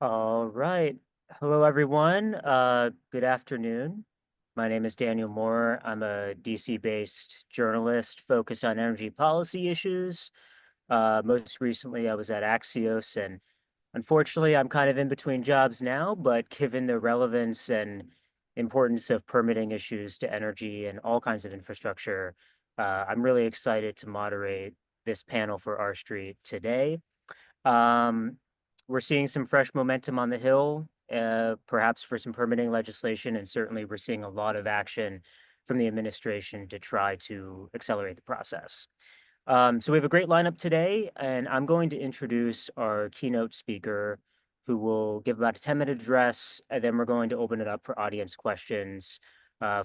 All right. Hello, everyone. Good afternoon. My name is Daniel Moore. I'm a DC-based journalist focused on energy policy issues. Most recently, I was at Axios, and unfortunately, I'm kind of in between jobs now, but given the relevance and importance of permitting issues to energy and all kinds of infrastructure, I'm really excited to moderate this panel for R Street today. Um, we're seeing some fresh momentum on the Hill, perhaps for some permitting legislation, and certainly we're seeing a lot of action from the administration to try to accelerate the process. So we have a great lineup today, and I'm going to introduce our keynote speaker, who will give about a 10-minute address, and then we're going to open it up for audience questions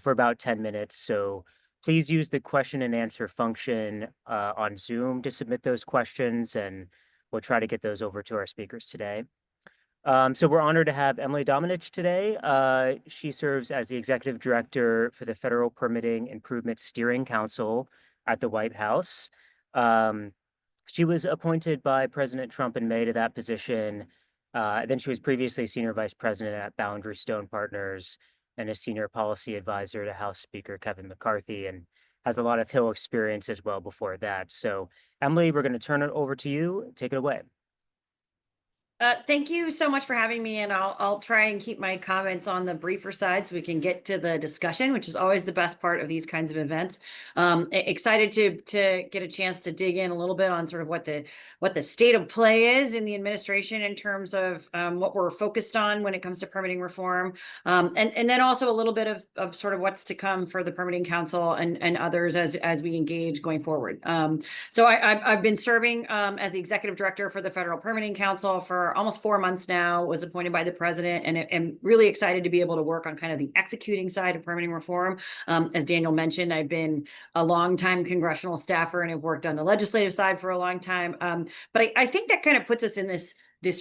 for about 10 minutes. So please use the question and answer function on Zoom to submit those questions, and we'll try to get those over to our speakers today. So we're honored to have Emily Domenech today. She serves as the Executive Director for the Federal Permitting Improvement Steering Council at the White House. Um, she was appointed by President Trump in May to that position. Then she was previously Senior Vice President at Boundary Stone Partners and a Senior Policy Advisor to House Speaker Kevin McCarthy, and has a lot of Hill experience as well before that. So Emily, we're going to turn it over to you. Take it away. Thank you so much for having me, and I'll try and keep my comments on the briefer side so we can get to the discussion, which is always the best part of these kinds of events. Excited to get a chance to dig in a little bit on sort of what the state of play is in the administration in terms of what we're focused on when it comes to permitting reform, and then also a little bit of sort of what's to come for the Permitting Council and others as we engage going forward. So I've been serving as the executive director for the Federal Permitting Council for almost 4 months now, was appointed by the president, and am really excited to be able to work on kind of the executing side of permitting reform. As Daniel mentioned, I've been a longtime congressional staffer and have worked on the legislative side for a long time. But I think that kind of puts us in this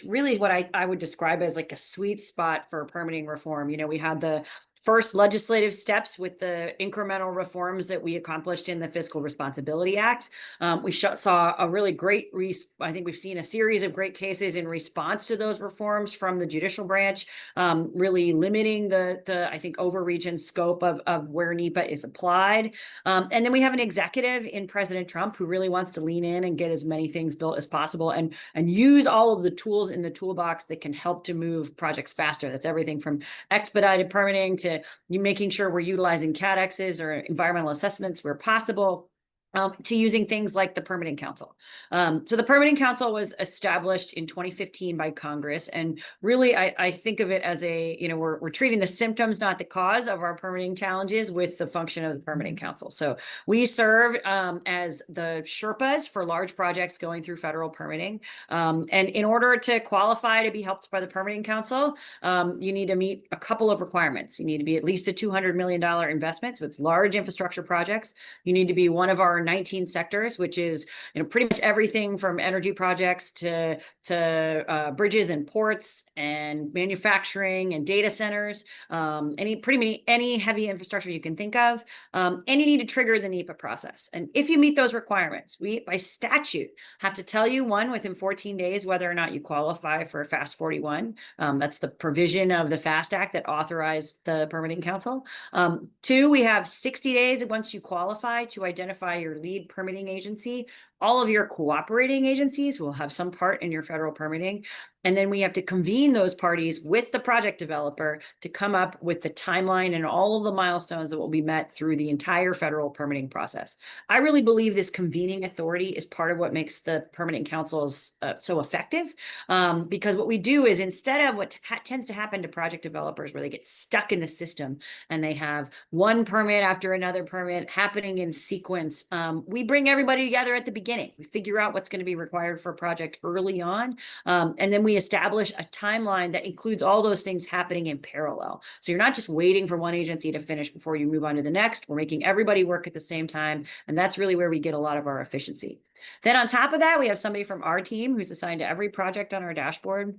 really what I would describe as like a sweet spot for permitting reform. You know, we had the first legislative steps with the incremental reforms that we accomplished in the Fiscal Responsibility Act. We saw a really great, I think we've seen a series of great cases in response to those reforms from the judicial branch, really limiting the I think, overreach and scope of where NEPA is applied. And then we have an executive in President Trump who really wants to lean in and get as many things built as possible and use all of the tools in the toolbox that can help to move projects faster. That's everything from expedited permitting to you making sure we're utilizing CADXs or environmental assessments where possible, to using things like the Permitting Council. So the Permitting Council was established in 2015 by Congress, and really I think of it as we're treating the symptoms, not the cause of our permitting challenges, with the function of the Permitting Council. So we serve as the Sherpas for large projects going through federal permitting. And in order to qualify to be helped by the Permitting Council, you need to meet a couple of requirements. You need to be at least a $200 million investment, so it's large infrastructure projects. You need to be one of our 19 sectors, which is pretty much everything from energy projects to bridges and ports and manufacturing and data centers, any heavy infrastructure you can think of, and you need to trigger the NEPA process. And if you meet those requirements, we by statute have to tell you, one, within 14 days whether or not you qualify for FAST 41. That's the provision of the FAST Act that authorized the Permitting Council. Two, we have 60 days once you qualify to identify your lead permitting agency. All of your cooperating agencies will have some part in your federal permitting. And then we have to convene those parties with the project developer to come up with the timeline and all of the milestones that will be met through the entire federal permitting process. I really believe this convening authority is part of what makes the permitting councils so effective, because what we do is, instead of what tends to happen to project developers where they get stuck in the system and they have one permit after another permit happening in sequence, we bring everybody together at the beginning. We figure out what's going to be required for a project early on, and then we establish a timeline that includes all those things happening in parallel. So you're not just waiting for one agency to finish before you move on to the next. We're making everybody work at the same time, and that's really where we get a lot of our efficiency. Then on top of that, we have somebody from our team who's assigned to every project on our dashboard.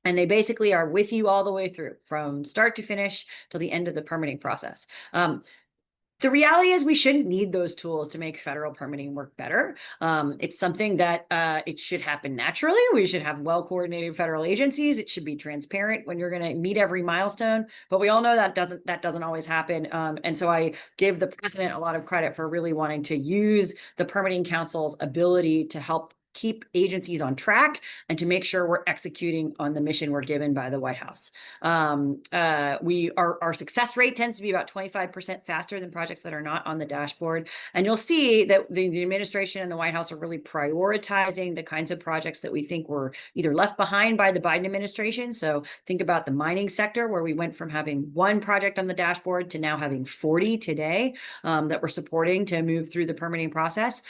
And they basically are with you all the way through, from start to finish till the end of the permitting process. The reality is we shouldn't need those tools to make federal permitting work better. It's something that it should happen naturally. We should have well-coordinated federal agencies. It should be transparent when you're going to meet every milestone. But we all know that doesn't always happen. And so I give the president a lot of credit for really wanting to use the permitting council's ability to help keep agencies on track and to make sure we're executing on the mission we're given by the White House. Our success rate tends to be about 25% faster than projects that are not on the dashboard. And you'll see that the administration and the White House are really prioritizing the kinds of projects that we think were either left behind by the Biden administration. So think about the mining sector, where we went from having one project on the dashboard to now having 40 today that we're supporting to move through the permitting process,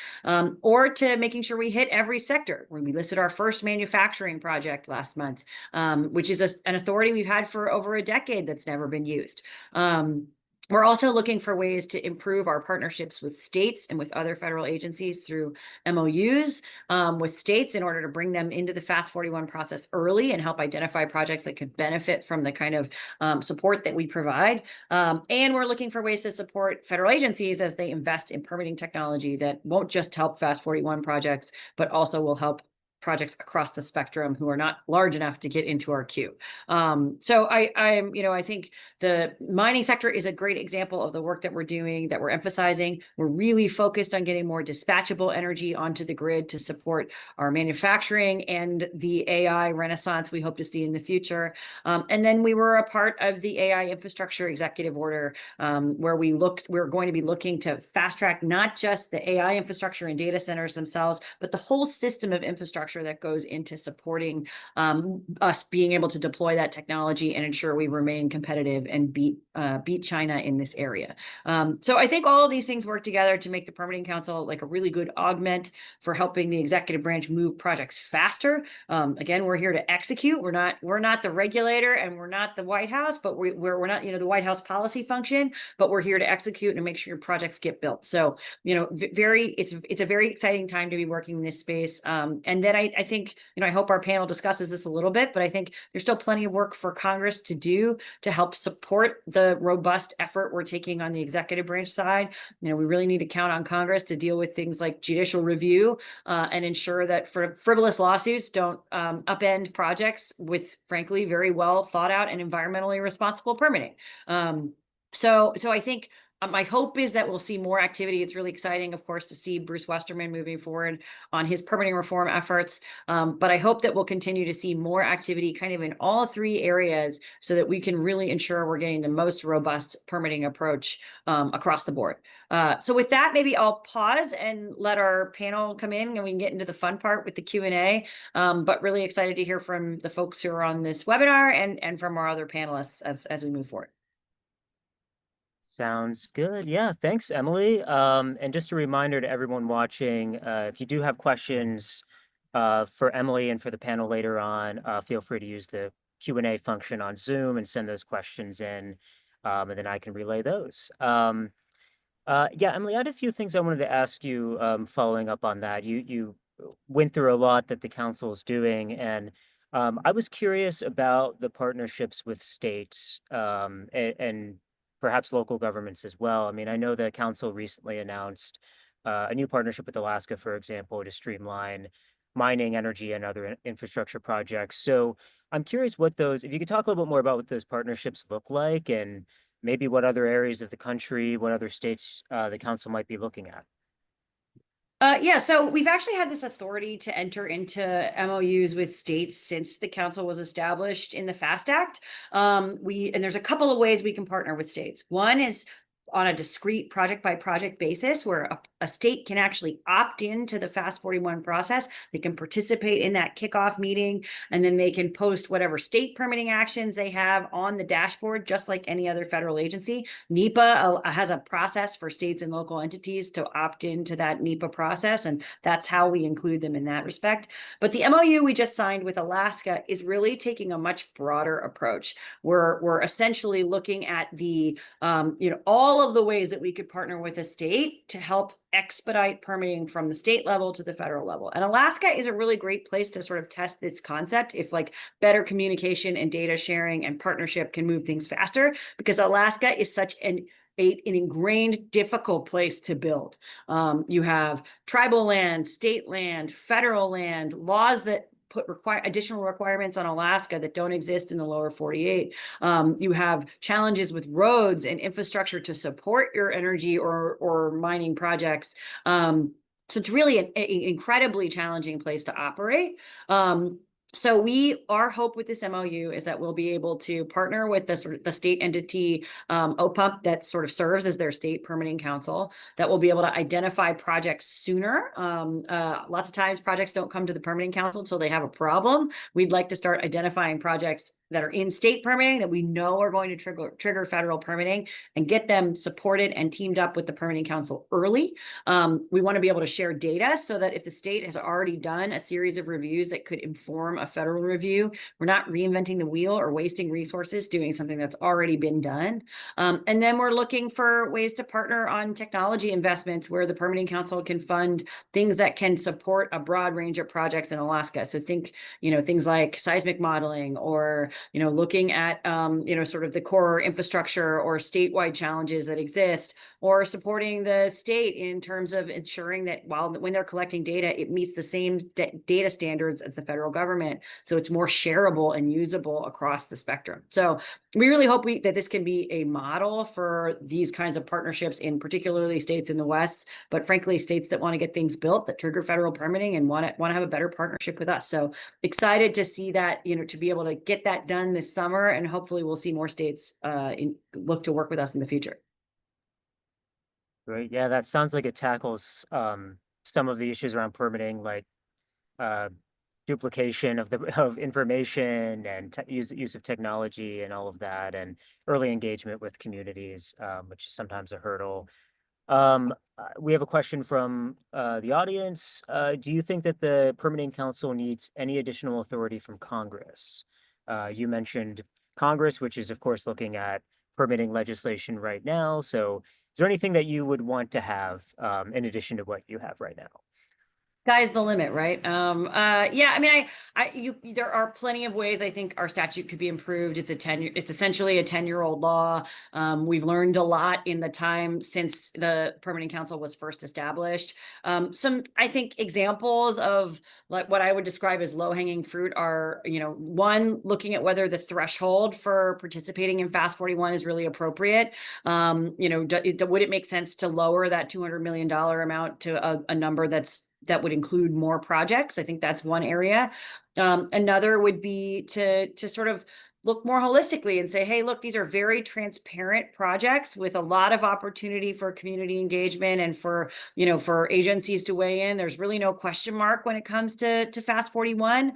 or to making sure we hit every sector. When we listed our first manufacturing project last month, which is an authority we've had for over a decade that's never been used. We're also looking for ways to improve our partnerships with states and with other federal agencies through MOUs with states in order to bring them into the Fast 41 process early and help identify projects that could benefit from the kind of support that we provide. And we're looking for ways to support federal agencies as they invest in permitting technology that won't just help Fast 41 projects, but also will help projects across the spectrum who are not large enough to get into our queue. So I think the mining sector is a great example of the work that we're doing, that we're emphasizing. We're really focused on getting more dispatchable energy onto the grid to support our manufacturing and the AI renaissance we hope to see in the future. And then we were a part of the AI infrastructure executive order, where we're going to be looking to fast track not just the AI infrastructure and data centers themselves, but the whole system of infrastructure that goes into supporting us being able to deploy that technology and ensure we remain competitive and beat China in this area. So I think all of these things work together to make the Permitting Council like a really good augment for helping the executive branch move projects faster. Again, we're here to execute. We're not the regulator, and we're not the White House, but we're not the White House policy function, but we're here to execute and make sure your projects get built. So it's a very exciting time to be working in this space. And then I think I hope our panel discusses this a little bit, but I think there's still plenty of work for Congress to do to help support the robust effort we're taking on the executive branch side. We really need to count on Congress to deal with things like judicial review and ensure that frivolous lawsuits don't upend projects with, frankly, very well thought out and environmentally responsible permitting. So I think my hope is that we'll see more activity. It's really exciting, of course, to see Bruce Westerman moving forward on his permitting reform efforts. But I hope that we'll continue to see more activity kind of in all three areas so that we can really ensure we're getting the most robust permitting approach across the board. So with that, maybe I'll pause and let our panel come in and we can get into the fun part with the Q&A. But really excited to hear from the folks who are on this webinar and from our other panelists as we move forward. Sounds good. Yeah, thanks, Emily. And just a reminder to everyone watching, if you do have questions for Emily and for the panel later on, feel free to use the Q&A function on Zoom and send those questions in, and then I can relay those. Yeah, Emily, I had a few things I wanted to ask you following up on that. You went through a lot that the council is doing, and I was curious about the partnerships with states and perhaps local governments as well. I mean, I know the council recently announced a new partnership with Alaska, for example, to streamline mining, energy, and other infrastructure projects. So I'm curious if you could talk a little bit more about what those partnerships look like and maybe what other areas of the country, what other states the council might be looking at. Yeah, so we've actually had this authority to enter into MOUs with states since the council was established in the FAST Act. And there's a couple of ways we can partner with states. One is on a discrete project by project basis where a state can actually opt into the Fast 41 process. They can participate in that kickoff meeting, and then they can post whatever state permitting actions they have on the dashboard, just like any other federal agency. NEPA has a process for states and local entities to opt into that NEPA process, and that's how we include them in that respect. But the MOU we just signed with Alaska is really taking a much broader approach. We're essentially looking at all of the ways that we could partner with a state to help expedite permitting from the state level to the federal level. And Alaska is a really great place to sort of test this concept if like better communication and data sharing and partnership can move things faster, because Alaska is such an an ingrained, difficult place to build. You have tribal land, state land, federal land, laws that put additional requirements on Alaska that don't exist in the lower 48. You have challenges with roads and infrastructure to support your energy or mining projects. So it's really an incredibly challenging place to operate. So our hope with this MOU is that we'll be able to partner with the state entity, OPUMP, that sort of serves as their state permitting council, that will be able to identify projects sooner. Lots of times projects don't come to the permitting council until they have a problem. We'd like to start identifying projects that are in state permitting that we know are going to trigger federal permitting and get them supported and teamed up with the permitting council early. We want to be able to share data so that if the state has already done a series of reviews that could inform a federal review, we're not reinventing the wheel or wasting resources doing something that's already been done. And then we're looking for ways to partner on technology investments where the permitting council can fund things that can support a broad range of projects in Alaska. So think, things like seismic modeling or, looking at, sort of the core infrastructure or statewide challenges that exist, or supporting the state in terms of ensuring that when they're collecting data, it meets the same data standards as the federal government. So it's more shareable and usable across the spectrum. So we really hope that this can be a model for these kinds of partnerships in particularly states in the West, but frankly, states that want to get things built that trigger federal permitting and want to have a better partnership with us. So excited to see that, to be able to get that done this summer, and hopefully we'll see more states look to work with us in the future. Great. Yeah, that sounds like it tackles some of the issues around permitting, like uh, duplication of of information and use of technology and all of that, and early engagement with communities, which is sometimes a hurdle. We have a question from the audience. Do you think that the Permitting Council needs any additional authority from Congress? You mentioned Congress, which is, of course, looking at permitting legislation right now. So, is there anything that you would want to have in addition to what you have right now? Sky's the limit, right? Yeah, I mean, there are plenty of ways I think our statute could be improved. It's essentially a 10-year-old law. We've learned a lot in the time since the Permitting Council was first established. Some, I think, examples of like what I would describe as low-hanging fruit are, one, looking at whether the threshold for participating in Fast 41 is really appropriate. Would it make sense to lower that $200 million amount to a number that would include more projects? I think that's one area. Another would be to sort of look more holistically and say, hey, look, these are very transparent projects with a lot of opportunity for community engagement and for agencies to weigh in. There's really no question mark when it comes to Fast 41.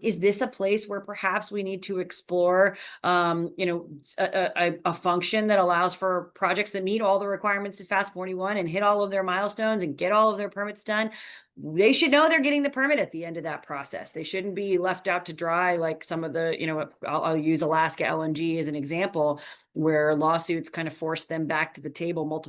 Is this a place where perhaps we need to explore a function that allows for projects that meet all the requirements of Fast 41 and hit all of their milestones and get all of their permits done? They should know they're getting the permit at the end of that process. They shouldn't be left out to dry like some of the, I'll use Alaska LNG as an example, where lawsuits kind of force them back to the table.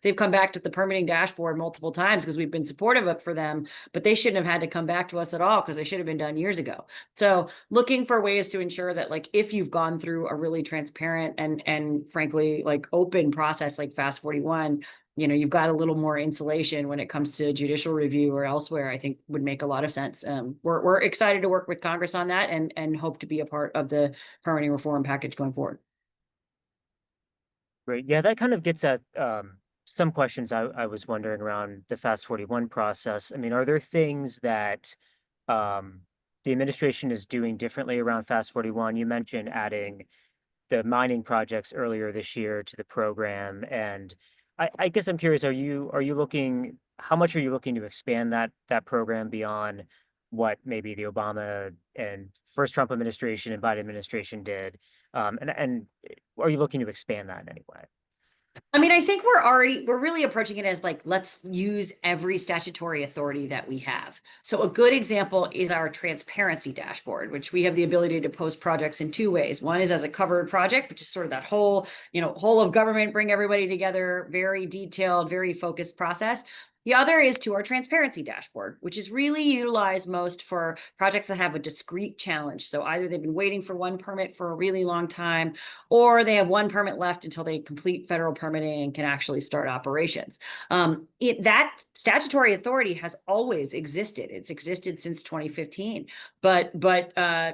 They've come back to the permitting dashboard multiple times because we've been supportive of for them, but they shouldn't have had to come back to us at all because they should have been done years ago. So looking for ways to ensure that, like, if you've gone through a really transparent and frankly, like, open process like Fast 41, you've got a little more insulation when it comes to judicial review or elsewhere, I think would make a lot of sense. We're excited to work with Congress on that and hope to be a part of the permitting reform package going forward. Great. Yeah, that kind of gets at some questions I was wondering around the Fast 41 process. I mean, are there things that the administration is doing differently around Fast 41? You mentioned adding the mining projects earlier this year to the program, and I guess I'm curious, how much are you looking to expand that program beyond what maybe the Obama and first Trump administration and Biden administration did? And are you looking to expand that in any way? I mean, I think we're really approaching it as like, let's use every statutory authority that we have. So a good example is our transparency dashboard, which we have the ability to post projects in two ways. One is as a covered project, which is sort of that whole of government, bring everybody together, very detailed, very focused process. The other is to our transparency dashboard, which is really utilized most for projects that have a discrete challenge. So either they've been waiting for one permit for a really long time, or they have one permit left until they complete federal permitting and can actually start operations. That statutory authority has always existed. It's existed since 2015, but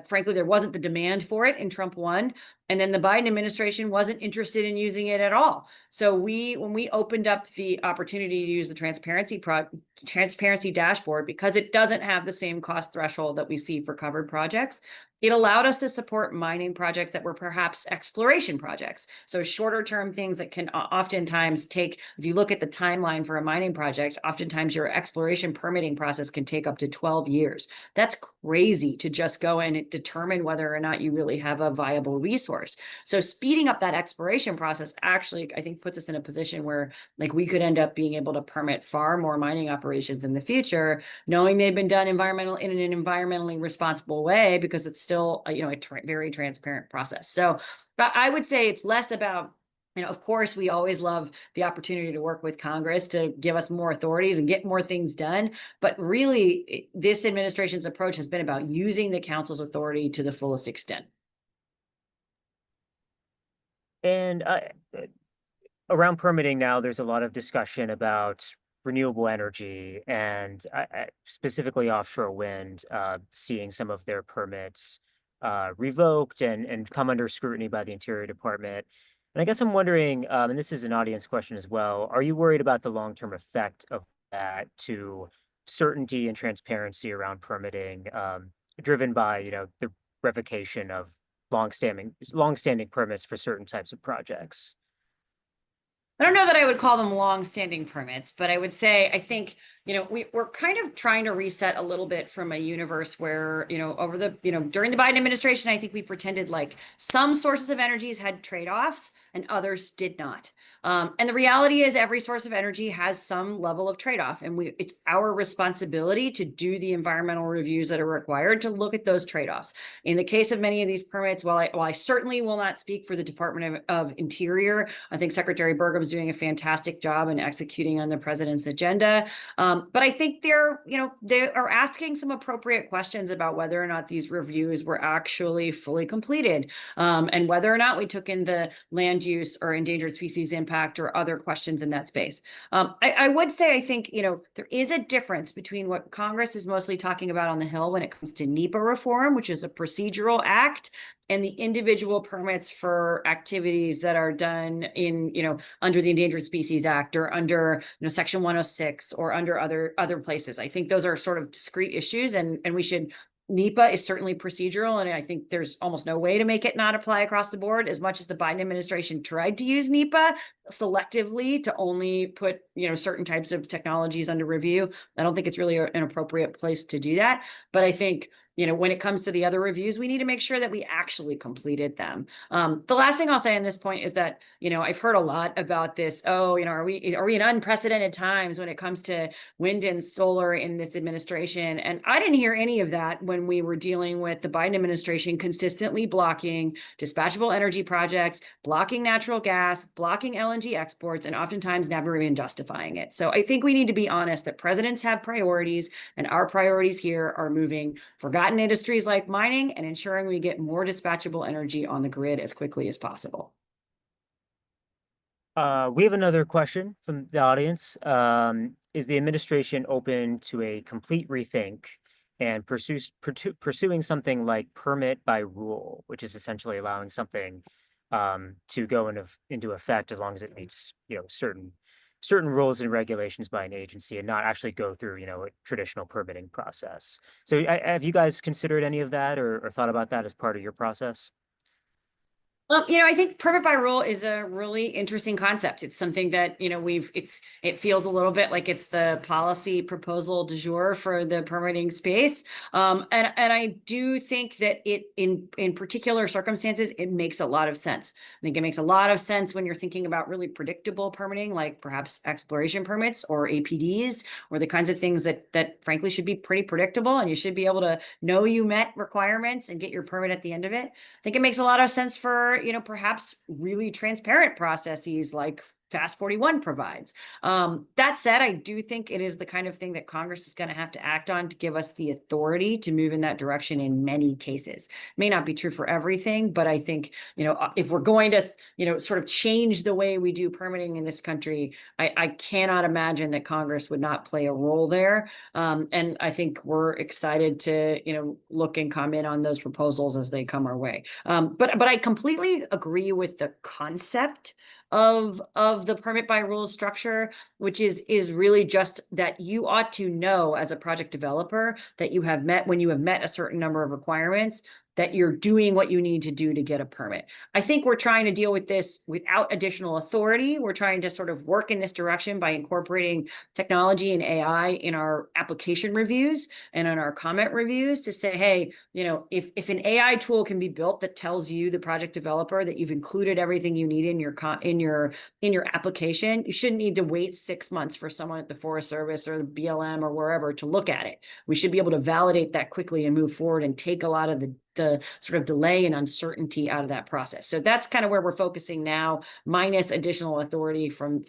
frankly, there wasn't the demand for it in Trump 1. And then the Biden administration wasn't interested in using it at all. So when we opened up the opportunity to use the transparency dashboard, because it doesn't have the same cost threshold that we see for covered projects, it allowed us to support mining projects that were perhaps exploration projects. So shorter term things that can oftentimes take, if you look at the timeline for a mining project, oftentimes your exploration permitting process can take up to 12 years. That's crazy to just go and determine whether or not you really have a viable resource. So speeding up that exploration process actually, I think, puts us in a position where like we could end up being able to permit far more mining operations in the future, knowing they've been done in an environmentally responsible way, because it's still a very transparent process. So I would say it's less about, of course, we always love the opportunity to work with Congress to give us more authorities and get more things done. But really, this administration's approach has been about using the council's authority to the fullest extent. And around permitting now, there's a lot of discussion about renewable energy and specifically offshore wind, seeing some of their permits revoked and come under scrutiny by the Interior Department. And I guess I'm wondering, and this is an audience question as well, are you worried about the long-term effect of that to certainty and transparency around permitting, driven by, the revocation of longstanding permits for certain types of projects? I don't know that I would call them long-standing permits, but I would say I think, we're kind of trying to reset a little bit from a universe where, during the Biden administration, I think we pretended like some sources of energies had trade-offs and others did not. And the reality is every source of energy has some level of trade-off, and it's our responsibility to do the environmental reviews that are required to look at those trade-offs. In the case of many of these permits, while I certainly will not speak for the Department of Interior, I think Secretary Burgum's doing a fantastic job in executing on the president's agenda. But I think they are asking some appropriate questions about whether or not these reviews were actually fully completed, and whether or not we took in the land use or endangered species impact or other questions in that space. I would say I think there is a difference between what Congress is mostly talking about on the Hill when it comes to NEPA reform, which is a procedural act, and the individual permits for activities that are done in, under the Endangered Species Act or under, Section 106 or under other places. I think those are sort of discrete issues, and we should. NEPA is certainly procedural, and I think there's almost no way to make it not apply across the board. As much as the Biden administration tried to use NEPA selectively to only put, certain types of technologies under review, I don't think it's really an appropriate place to do that. But I think when it comes to the other reviews, we need to make sure that we actually completed them. The last thing I'll say on this point is that, I've heard a lot about this. Oh, are we in unprecedented times when it comes to wind and solar in this administration? And I didn't hear any of that when we were dealing with the Biden administration consistently blocking dispatchable energy projects, blocking natural gas, blocking LNG exports, and oftentimes never even justifying it. So I think we need to be honest that presidents have priorities, and our priorities here are moving forgotten industries like mining and ensuring we get more dispatchable energy on the grid as quickly as possible. We have another question from the audience. Is the administration open to a complete rethink and pursuing something like permit by rule, which is essentially allowing something to go into effect as long as it meets, certain rules and regulations by an agency and not actually go through, a traditional permitting process. So have you guys considered any of that or thought about that as part of your process? I think permit by rule is a really interesting concept. It's something that, it feels a little bit like it's the policy proposal du jour for the permitting space. And I do think that in particular circumstances, it makes a lot of sense. I think it makes a lot of sense when you're thinking about really predictable permitting, like perhaps exploration permits or APDs, or the kinds of things that frankly should be pretty predictable, and you should be able to know you met requirements and get your permit at the end of it. I think it makes a lot of sense for, perhaps really transparent processes like Fast 41 provides. That said, I do think it is the kind of thing that Congress is going to have to act on to give us the authority to move in that direction in many cases. May not be true for everything, but I think, if we're going to, sort of change the way we do permitting in this country, I cannot imagine that Congress would not play a role there. And I think we're excited to, look and comment on those proposals as they come our way. But I completely agree with the concept of the permit by rules structure, which is really just that you ought to know as a project developer that you have met when you have met a certain number of requirements, that you're doing what you need to do to get a permit. I think we're trying to deal with this without additional authority. We're trying to sort of work in this direction by incorporating technology and AI in our application reviews and in our comment reviews to say, hey, if an AI tool can be built that tells you, the project developer, that you've included everything you need in your application, you shouldn't need to wait 6 months for someone at the Forest Service or the BLM or wherever to look at it. We should be able to validate that quickly and move forward and take a lot of the sort of delay and uncertainty out of that process. So that's kind of where we're focusing now, minus additional authority from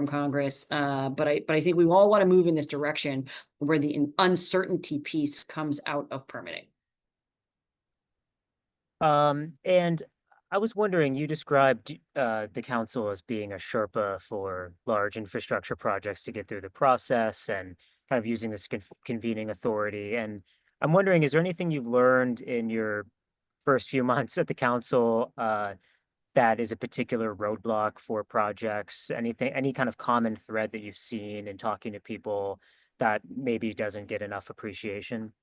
Congress. But I think we all want to move in this direction where the uncertainty piece comes out of permitting. And I was wondering, you described the council as being a Sherpa for large infrastructure projects to get through the process and kind of using this convening authority. And I'm wondering, is there anything you've learned in your first few months at the council that is a particular roadblock for projects? Anything, any kind of common thread that you've seen in talking to people that maybe doesn't get enough appreciation?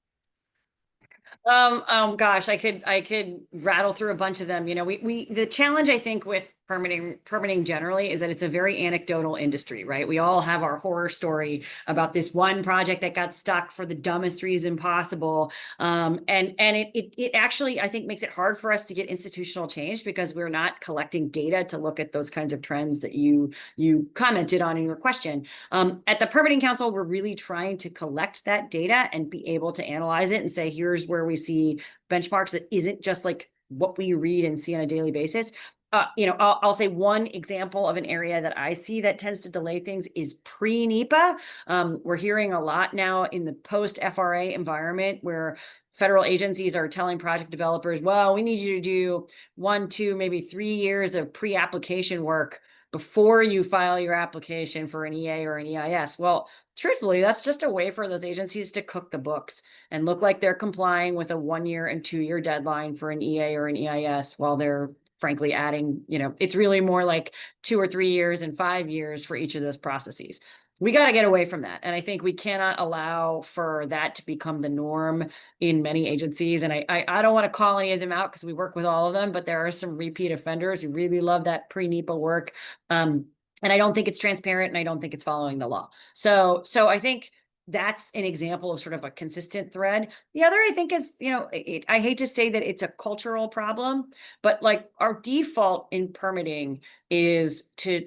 Gosh, I could rattle through a bunch of them. The challenge I think with permitting generally is that it's a very anecdotal industry, right? We all have our horror story about this one project that got stuck for the dumbest reason possible. And it actually, I think, makes it hard for us to get institutional change because we're not collecting data to look at those kinds of trends that you commented on in your question. At the Permitting Council, we're really trying to collect that data and be able to analyze it and say, here's where we see benchmarks that isn't just like what we read and see on a daily basis. I'll say one example of an area that I see that tends to delay things is pre-NEPA. We're hearing a lot now in the post-FRA environment where federal agencies are telling project developers, well, we need you to do 1, 2, maybe 3 years of pre-application work before you file your application for an EA or an EIS. Well, truthfully, that's just a way for those agencies to cook the books and look like they're complying with a 1 year and 2 year deadline for an EA or an EIS while they're frankly adding, it's really more like 2 or 3 years and 5 years for each of those processes. We got to get away from that. And I think we cannot allow for that to become the norm in many agencies. And I don't want to call any of them out because we work with all of them, but there are some repeat offenders who really love that pre-NEPA work. And I don't think it's transparent and I don't think it's following the law. So I think that's an example of sort of a consistent thread. The other, I think, is, I hate to say that it's a cultural problem, but like our default in permitting is to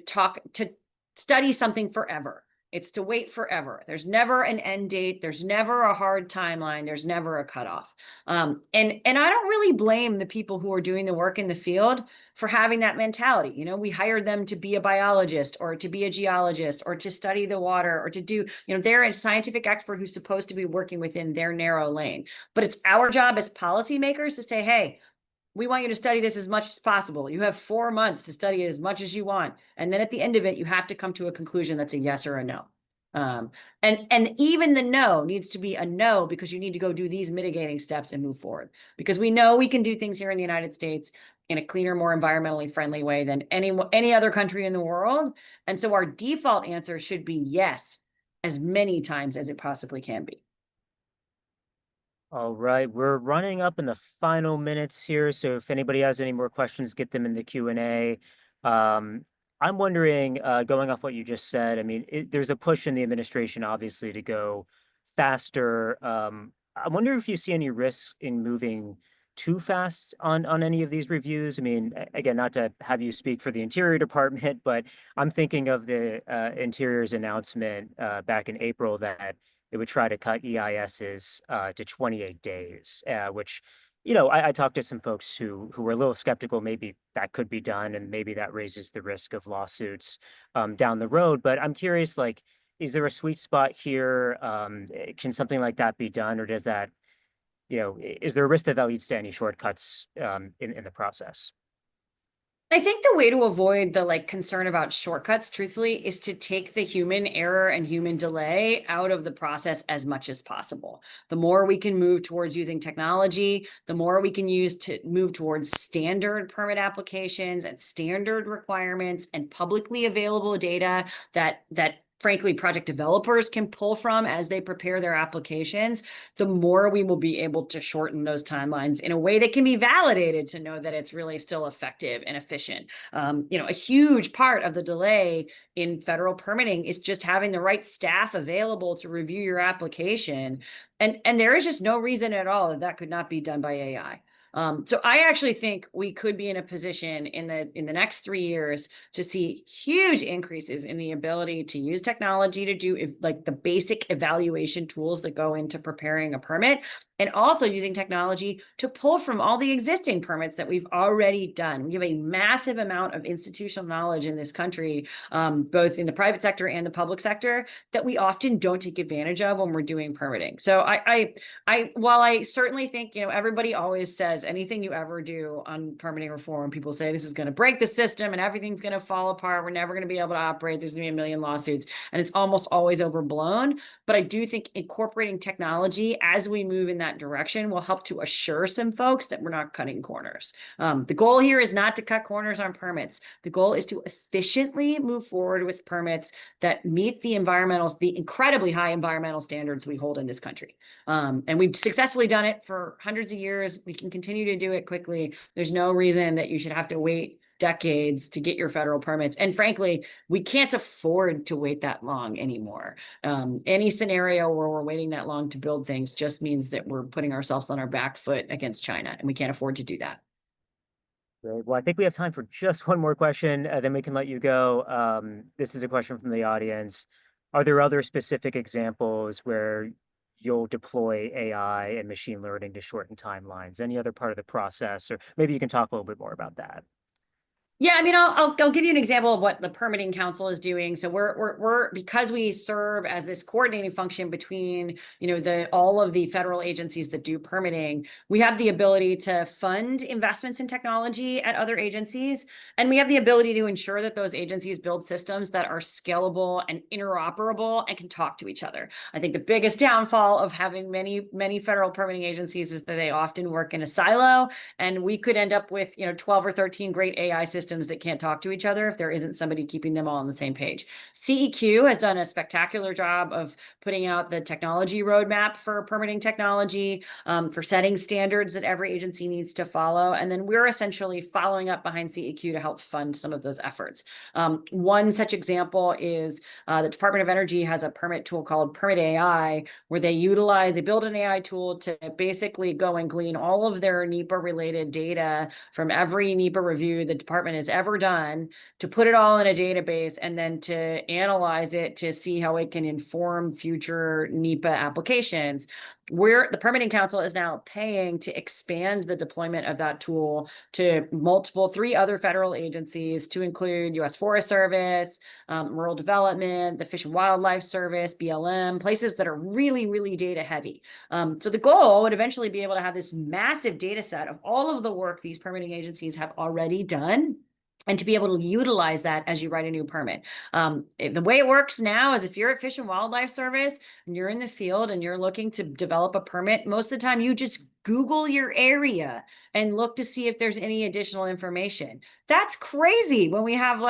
study something forever. It's to wait forever. There's never an end date. There's never a hard timeline. There's never a cutoff. And I don't really blame the people who are doing the work in the field for having that mentality. We hired them to be a biologist or to be a geologist or to study the water or to do, they're a scientific expert who's supposed to be working within their narrow lane. But it's our job as policymakers to say, hey, we want you to study this as much as possible. You have 4 months to study it as much as you want. And then at the end of it, you have to come to a conclusion that's a yes or a no. And even the no needs to be a no because you need to go do these mitigating steps and move forward. Because we know we can do things here in the United States in a cleaner, more environmentally friendly way than any other country in the world. And so our default answer should be yes, as many times as it possibly can be. All right, we're running up in the final minutes here, so if anybody has any more questions, get them in the Q&A. I'm wondering, going off what you just said, I mean, there's a push in the administration, obviously, to go faster. I wonder if you see any risks in moving too fast on any of these reviews. I mean, again, not to have you speak for the Interior Department, but I'm thinking of the Interior's announcement back in April that it would try to cut EISs to 28 days, which, I talked to some folks who were a little skeptical. Maybe that could be done, and maybe that raises the risk of lawsuits down the road. But I'm curious, like, is there a sweet spot here? Can something like that be done, or does that, is there a risk that that leads to any shortcuts in the process? I think the way to avoid the concern about shortcuts, truthfully, is to take the human error and human delay out of the process as much as possible. The more we can move towards using technology, the more we can use to move towards standard permit applications and standard requirements and publicly available data that frankly project developers can pull from as they prepare their applications, the more we will be able to shorten those timelines in a way that can be validated to know that it's really still effective and efficient. A huge part of the delay in federal permitting is just having the right staff available to review your application. And there is just no reason at all that that could not be done by AI. So I actually think we could be in a position in the next 3 years to see huge increases in the ability to use technology to do like the basic evaluation tools that go into preparing a permit, and also using technology to pull from all the existing permits that we've already done. We have a massive amount of institutional knowledge in this country, both in the private sector and the public sector, that we often don't take advantage of when we're doing permitting. So while I certainly think, everybody always says anything you ever do on permitting reform, people say this is going to break the system and everything's going to fall apart. We're never going to be able to operate. There's going to be a million lawsuits, and it's almost always overblown. But I do think incorporating technology as we move in that direction will help to assure some folks that we're not cutting corners. The goal here is not to cut corners on permits. The goal is to efficiently move forward with permits that meet the incredibly high environmental standards we hold in this country. And we've successfully done it for hundreds of years. We can continue to do it quickly. There's no reason that you should have to wait decades to get your federal permits. And frankly, we can't afford to wait that long anymore. Any scenario where we're waiting that long to build things just means that we're putting ourselves on our back foot against China, and we can't afford to do that. Great. Well, I think we have time for just one more question, then we can let you go. This is a question from the audience. Are there other specific examples where you'll deploy AI and machine learning to shorten timelines? Any other part of the process, or maybe you can talk a little bit more about that. Yeah, I mean, I'll give you an example of what the permitting council is doing. So we're because we serve as this coordinating function between, the all of the federal agencies that do permitting. We have the ability to fund investments in technology at other agencies, and we have the ability to ensure that those agencies build systems that are scalable and interoperable and can talk to each other. I think the biggest downfall of having many federal permitting agencies is that they often work in a silo, and we could end up with 12 or 13 great AI systems that can't talk to each other if there isn't somebody keeping them all on the same page. CEQ has done a spectacular job of putting out the technology roadmap for permitting technology, for setting standards that every agency needs to follow. And then we're essentially following up behind CEQ to help fund some of those efforts. One such example is the Department of Energy has a permit tool called Permit AI, where they build an AI tool to basically go and glean all of their NEPA related data from every NEPA review the department has ever done, to put it all in a database and then to analyze it to see how it can inform future NEPA applications. Where the Permitting Council is now paying to expand the deployment of that tool to three other federal agencies, to include U.S. Forest Service, Rural Development, the Fish and Wildlife Service, BLM, places that are really, really data heavy. So the goal would eventually be able to have this massive data set of all of the work these permitting agencies have already done, and to be able to utilize that as you write a new permit. The way it works now is if you're at Fish and Wildlife Service and you're in the field and you're looking to develop a permit, most of the time you just Google your area and look to see if there's any additional information. That's crazy when we have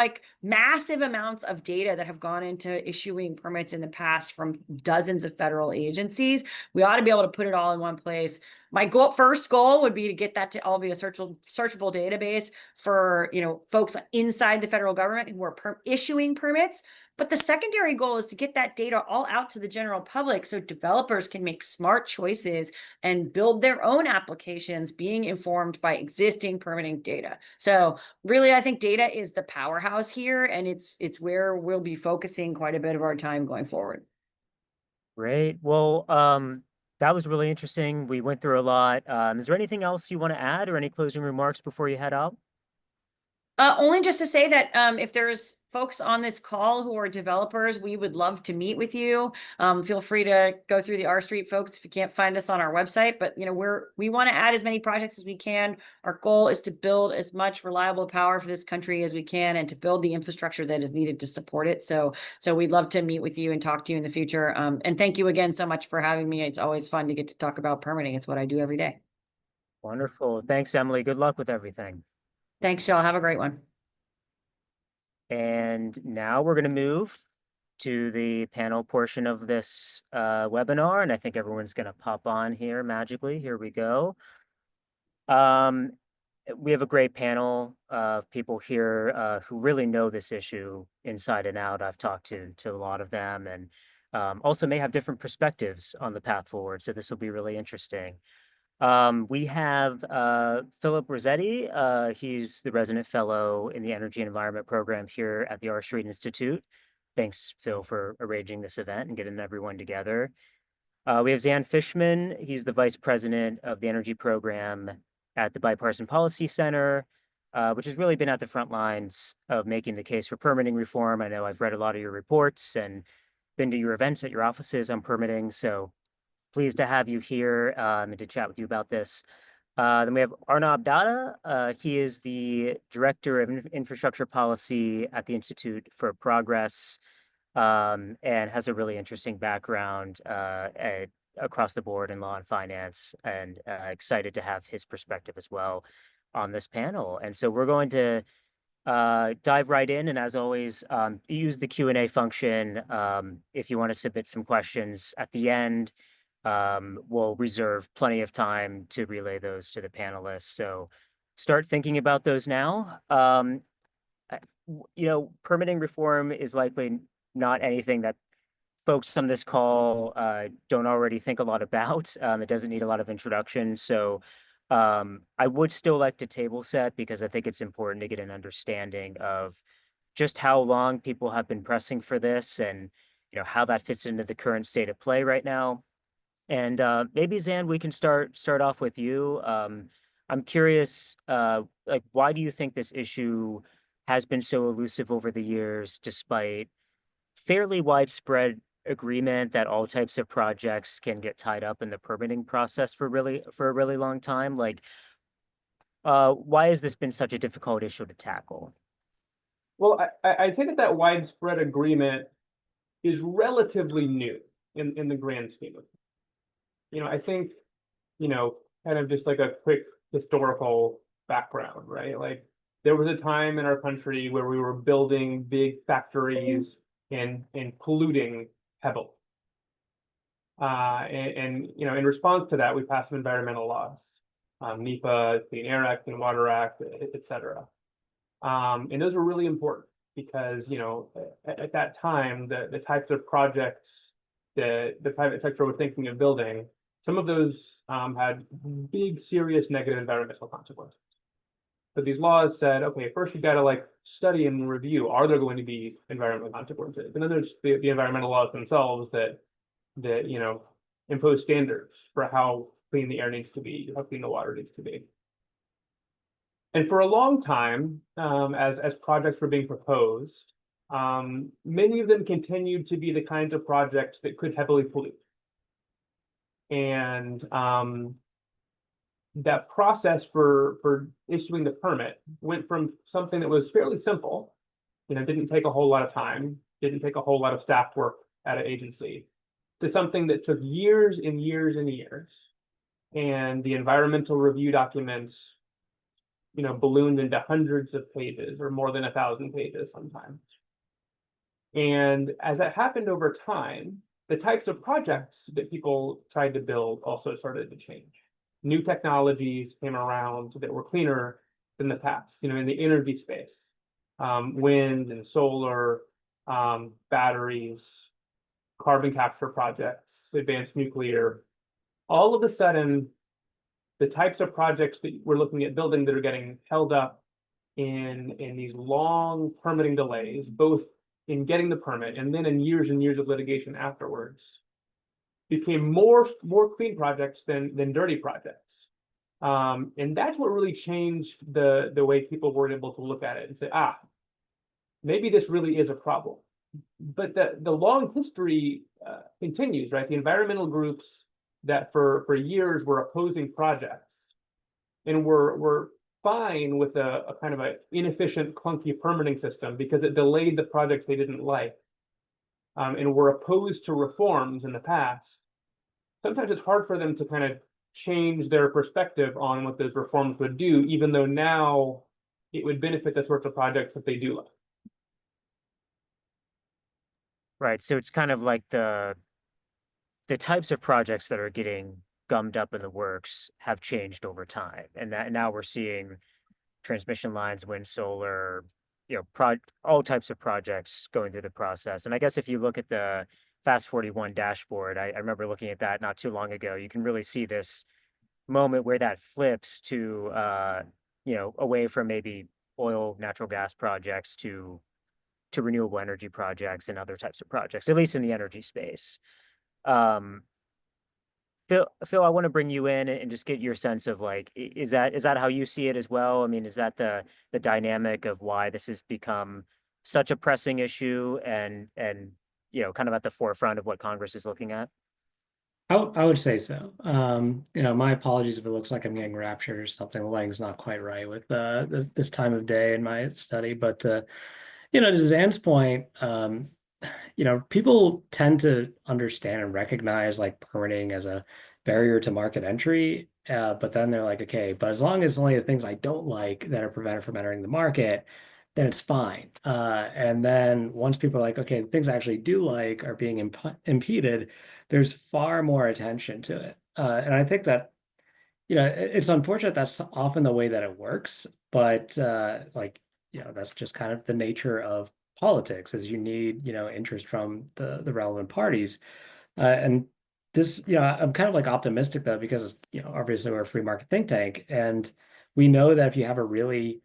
massive amounts of data that have gone into issuing permits in the past from dozens of federal agencies. We ought to be able to put it all in one place. My first goal would be to get that to all be a searchable database for folks inside the federal government who are issuing permits. But the secondary goal is to get that data all out to the general public so developers can make smart choices and build their own applications being informed by existing permitting data. So really, I think data is the powerhouse here, and it's where we'll be focusing quite a bit of our time going forward. Great. Well, That was really interesting. We went through a lot. Is there anything else you want to add or any closing remarks before you head out? Only just to say that if there's folks on this call who are developers, we would love to meet with you. Feel free to go through the R Street folks if you can't find us on our website. But we want to add as many projects as we can. Our goal is to build as much reliable power for this country as we can, and to build the infrastructure that is needed to support it. So we'd love to meet with you and talk to you in the future. And thank you again so much for having me. It's always fun to get to talk about permitting. It's what I do every day. Wonderful. Thanks, Emily. Good luck with everything. Thanks, y'all. Have a great one. And now we're going to move to the panel portion of this webinar, and I think everyone's going to pop on here magically. Here we go. Um, we have a great panel of people here who really know this issue inside and out. I've talked to a lot of them, and also may have different perspectives on the path forward. So this will be really interesting. We have Philip Rossetti. He's the resident fellow in the Energy and Environment program here at the R Street Institute. Thanks, Phil, for arranging this event and getting everyone together. We have Zan Fishman. He's the vice president of the energy program at the Bipartisan Policy Center, which has really been at the front lines of making the case for permitting reform. I know I've read a lot of your reports and been to your events at your offices on permitting. So pleased to have you here and to chat with you about this. Then we have Arnab Datta. He is the Director of Infrastructure Policy at the Institute for Progress, and has a really interesting background across the board in law and finance, and excited to have his perspective as well on this panel. And so we're going to dive right in. And as always, use the Q&A function if you want to submit some questions at the end. We'll reserve plenty of time to relay those to the panelists. So start thinking about those now. Permitting reform is likely not anything that folks on this call don't already think a lot about. It doesn't need a lot of introduction. So I would still like to table set because I think it's important to get an understanding of just how long people have been pressing for this, and how that fits into the current state of play right now. And maybe Zan, we can start off with you. I'm curious, like, why do you think this issue has been so elusive over the years, despite fairly widespread agreement that all types of projects can get tied up in the permitting process for a really long time? Like, why has this been such a difficult issue to tackle? Well, I'd say that widespread agreement is relatively new in the grand scheme of things. I think, kind of just like a quick historical background, right? Like, there was a time in our country where we were building big factories and polluting heavily. In response to that, we passed some environmental laws, NEPA, Clean Air Act, Clean Water Act, et cetera. And those were really important because, at that time, the types of projects that the private sector was thinking of building, some of those had big, serious negative environmental consequences. So these laws said, okay, first you got to study and review, are there going to be environmental consequences? And then there's the environmental laws themselves that impose standards for how clean the air needs to be, how clean the water needs to be. And for a long time, as projects were being proposed, many of them continued to be the kinds of projects that could heavily pollute. And that process for issuing the permit went from something that was fairly simple, didn't take a whole lot of time, didn't take a whole lot of staff work at an agency, to something that took years and years and years. And the environmental review documents, ballooned into hundreds of pages or more than 1,000 pages sometimes. And as that happened over time, the types of projects that people tried to build also started to change. New technologies came around that were cleaner than the past, in the energy space, wind and solar, batteries, carbon capture projects, advanced nuclear. All of a sudden, the types of projects that we're looking at building that are getting held up in these long permitting delays, both in getting the permit and then in years and years of litigation afterwards, became more clean projects than dirty projects. And that's what really changed the way people were able to look at it and say, maybe this really is a problem. But the long history continues, right? The environmental groups that for years were opposing projects and were fine with a kind of an inefficient, clunky permitting system because it delayed the projects they didn't like, and were opposed to reforms in the past. Sometimes it's hard for them to kind of change their perspective on what those reforms would do, even though now it would benefit the sorts of projects that they do like. Right. So it's kind of like the types of projects that are getting gummed up in the works have changed over time. And that now we're seeing transmission lines, wind, solar, all types of projects going through the process. And I guess if you look at the Fast 41 dashboard, I remember looking at that not too long ago. You can really see this moment where that flips to, away from maybe oil, natural gas projects to renewable energy projects and other types of projects, at least in the energy space. Um, Phil, I want to bring you in and just get your sense of like, is that how you see it as well? I mean, is that the dynamic of why this has become such a pressing issue and kind of at the forefront of what Congress is looking at? I would say so. My apologies if it looks like I'm getting raptured or something. The lighting's not quite right with this time of day in my study. But to Zan's point, people tend to understand and recognize like permitting as a barrier to market entry. But then they're like, okay, but as long as only the things I don't like that are prevented from entering the market, then it's fine. And then once people are like, okay, the things I actually do like are being impeded, there's far more attention to it. And I think that, it's unfortunate that's often the way that it works, but that's just kind of the nature of politics, is you need, interest from the relevant parties. And this, I'm kind of like optimistic though, because, obviously we're a free market think tank, and we know that if you have a really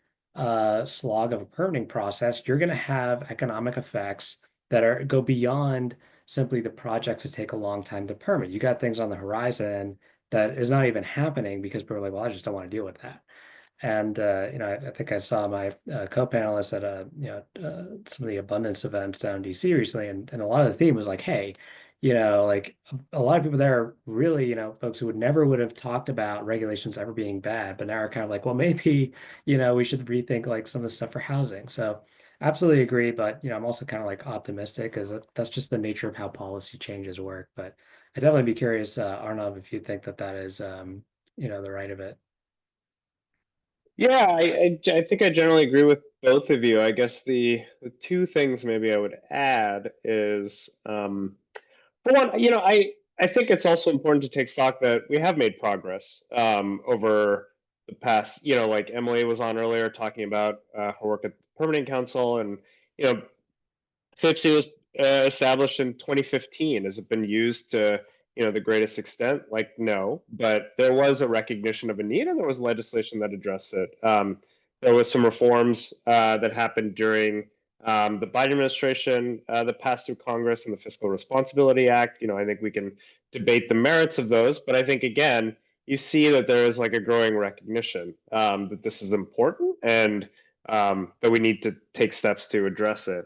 slog of a permitting process, you're going to have economic effects that go beyond simply the projects that take a long time to permit. You got things on the horizon that is not even happening because people are like, well, I just don't want to deal with that. And I think I saw my co-panelists at some of the abundance events down in DC recently, and a lot of the theme was like, hey, like a lot of people there are really, folks who would have talked about regulations ever being bad, but now are kind of like, well, maybe, we should rethink like some of the stuff for housing. So absolutely agree, but I'm also kind of like optimistic because that's just the nature of how policy changes work. But I'd definitely be curious, Arnav, if you think that is, the right of it. Yeah, I think I generally agree with both of you. I guess the two things maybe I would add is, for one, I think it's also important to take stock that we have made progress over the past, like Emily was on earlier talking about her work at the Permitting Council, and you know, FIPSI was established in 2015. Has it been used to, the greatest extent? Like, no, but there was a recognition of a need, and there was legislation that addressed it. There was some reforms that happened during the Biden administration that passed through Congress, and the Fiscal Responsibility Act. I think we can debate the merits of those, but I think again, you see that there is like a growing recognition that this is important, and that we need to take steps to address it.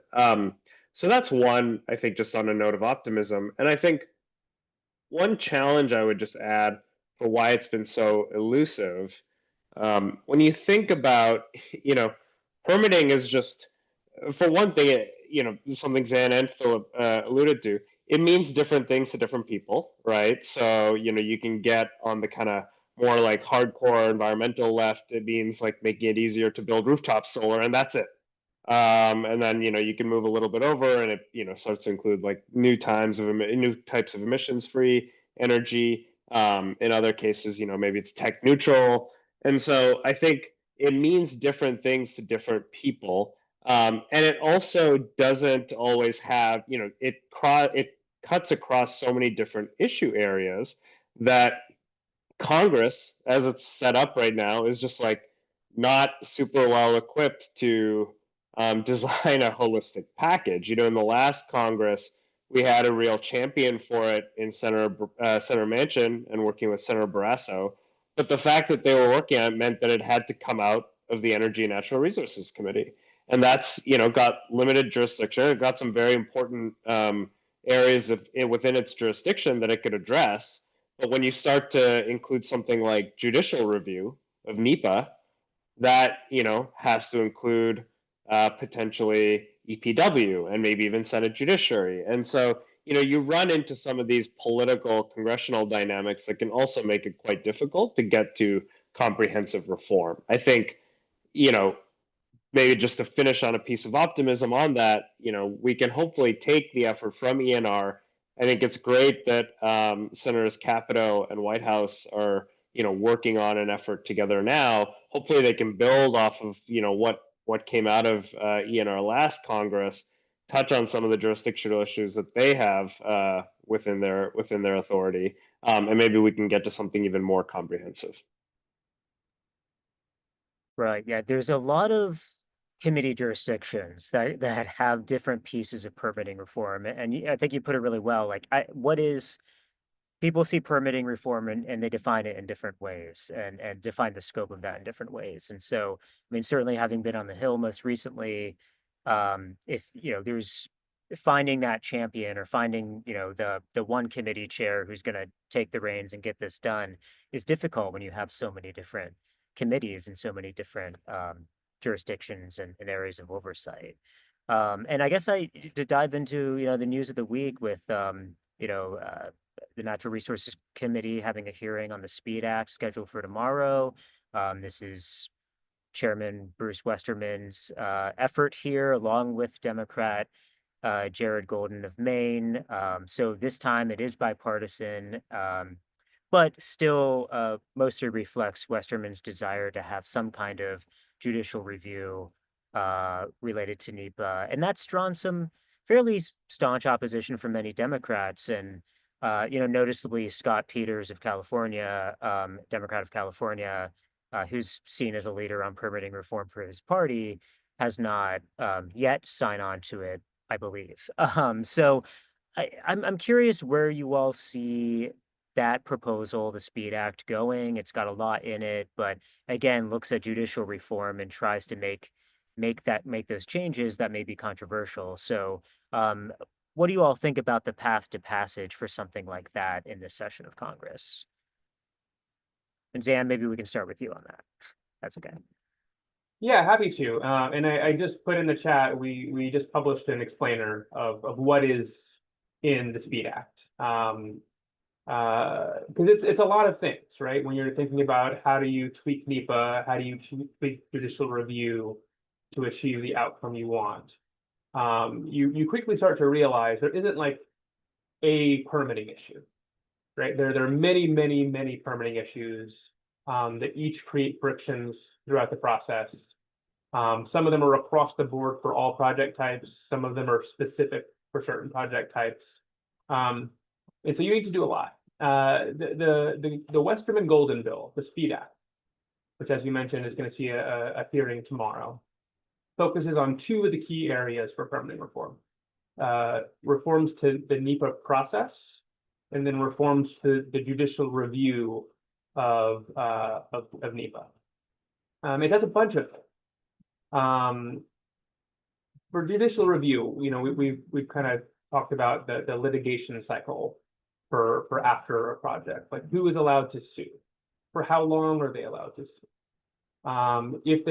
So that's one, I think, just on a note of optimism. And I think one challenge I would just add for why it's been so elusive, when you think about, permitting is just, for one thing, something Zan and Philip alluded to, it means different things to different people, right? So, you can get on the kind of more like hardcore environmental left, it means like making it easier to build rooftop solar, and that's it. And then you can move a little bit over, and it starts to include like new types of emissions free energy. In other cases, maybe it's tech neutral, and so I think it means different things to different people. And it also doesn't always have, it cuts across so many different issue areas that Congress, as it's set up right now, is just like not super well equipped to design a holistic package. In the last Congress, we had a real champion for it in Senator Manchin and working with Senator Barrasso. But the fact that they were working on it meant that it had to come out of the Energy and Natural Resources Committee, and that's got limited jurisdiction. It got some very important areas within its jurisdiction that it could address. But when you start to include something like judicial review of NEPA, that has to include potentially EPW and maybe even Senate Judiciary. And so you run into some of these political congressional dynamics that can also make it quite difficult to get to comprehensive reform. I think maybe just to finish on a piece of optimism on that, we can hopefully take the effort from ENR. I think it's great that Senators Capito and Whitehouse are working on an effort together now. Hopefully they can build off of what came out of ENR last Congress, touch on some of the jurisdictional issues that they have within their authority, and maybe we can get to something even more comprehensive. Right. Yeah. There's a lot of committee jurisdictions that have different pieces of permitting reform, and I think you put it really well. Like, what is people see permitting reform and they define it in different ways and define the scope of that in different ways. And so, I mean, certainly having been on the Hill most recently, if there's finding that champion or finding the one committee chair who's going to take the reins and get this done is difficult when you have so many different committees and so many different jurisdictions and areas of oversight. And I guess to dive into the news of the week with the Natural Resources Committee having a hearing on the Speed Act scheduled for tomorrow. This is Chairman Bruce Westerman's effort here, along with Democrat Jared Golden of Maine. So this time it is bipartisan, but still mostly reflects Westerman's desire to have some kind of judicial review related to NEPA. And that's drawn some fairly staunch opposition from many Democrats. And noticeably Scott Peters of California, Democrat of California, who's seen as a leader on permitting reform for his party, has not yet signed on to it, I believe. So I'm curious where you all see that proposal, the Speed Act, going. It's got a lot in it, but again, looks at judicial reform and tries to make those changes that may be controversial. So what do you all think about the path to passage for something like that in this session of Congress? And Zan, maybe we can start with you on that. That's okay. Yeah, happy to. And I just put in the chat, we just published an explainer of what is in the Speed Act. Because it's a lot of things, right? When you're thinking about how do you tweak NEPA, how do you tweak judicial review to achieve the outcome you want, you quickly start to realize there isn't like a permitting issue, right? There are many permitting issues that each create frictions throughout the process. Some of them are across the board for all project types. Some of them are specific for certain project types. And so you need to do a lot. The Westerman Golden Bill, the Speed Act, which, as you mentioned, is going to see a hearing tomorrow, focuses on two of the key areas for permitting reform. Reforms to the NEPA process, and then reforms to the judicial review of NEPA. It does a bunch of things. For judicial review, we've kind of talked about the litigation cycle for after a project, like who is allowed to sue, for how long are they allowed to sue? If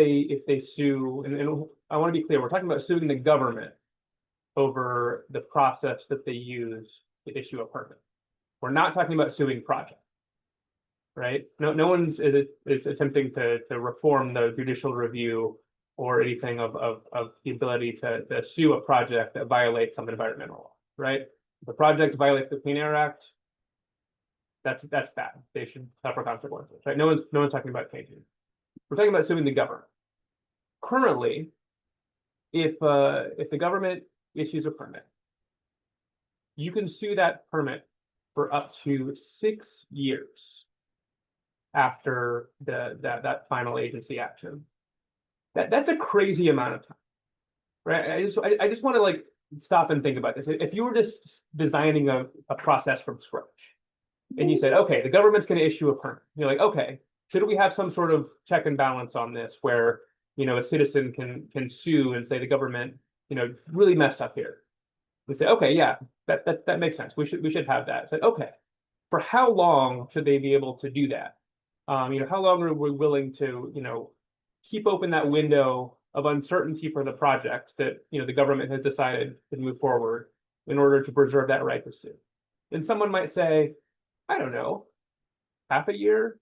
they sue, and I want to be clear, we're talking about suing the government over the process that they use to issue a permit. We're not talking about suing projects, right? No one's is attempting to reform the judicial review or anything of the ability to sue a project that violates some environmental law, right? If the project violates the Clean Air Act, that's bad. They should suffer consequences, right? No one's talking about changing. We're talking about suing the government. Currently, if the government issues a permit, you can sue that permit for up to 6 years after that final agency action. That's a crazy amount of time, right? I just want to like stop and think about this. If you were just designing a process from scratch, and you said, okay, the government's going to issue a permit, you're like, okay, should we have some sort of check and balance on this where, a citizen can sue and say the government, really messed up here? We say, okay, yeah, that makes sense. We should have that. It's like, okay, for how long should they be able to do that? How long are we willing to, keep open that window of uncertainty for the project that, the government has decided to move forward in order to preserve that right to sue? And someone might say, I don't know, half a year,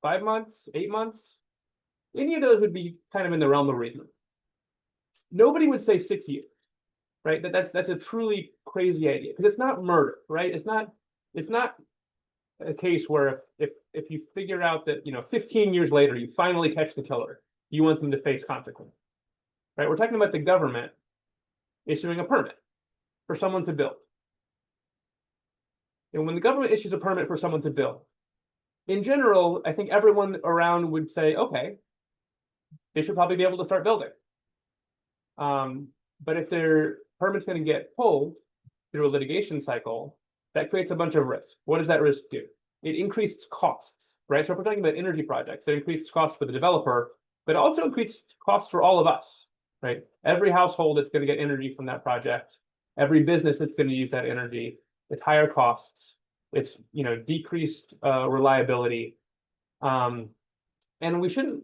5 months, 8 months. Any of those would be kind of in the realm of reason. Nobody would say 6 years, right? That's a truly crazy idea because it's not murder, right? It's not a case where if you figure out that 15 years later you finally catch the killer, you want them to face consequence, right? We're talking about the government issuing a permit for someone to build. And when the government issues a permit for someone to build, in general, I think everyone around would say, okay, they should probably be able to start building. But if their permit's going to get pulled through a litigation cycle, that creates a bunch of risk. What does that risk do? It increases costs, right? So if we're talking about energy projects, it increases costs for the developer, but also increases costs for all of us, right? Every household that's going to get energy from that project, every business that's going to use that energy, it's higher costs, it's decreased reliability, and we shouldn't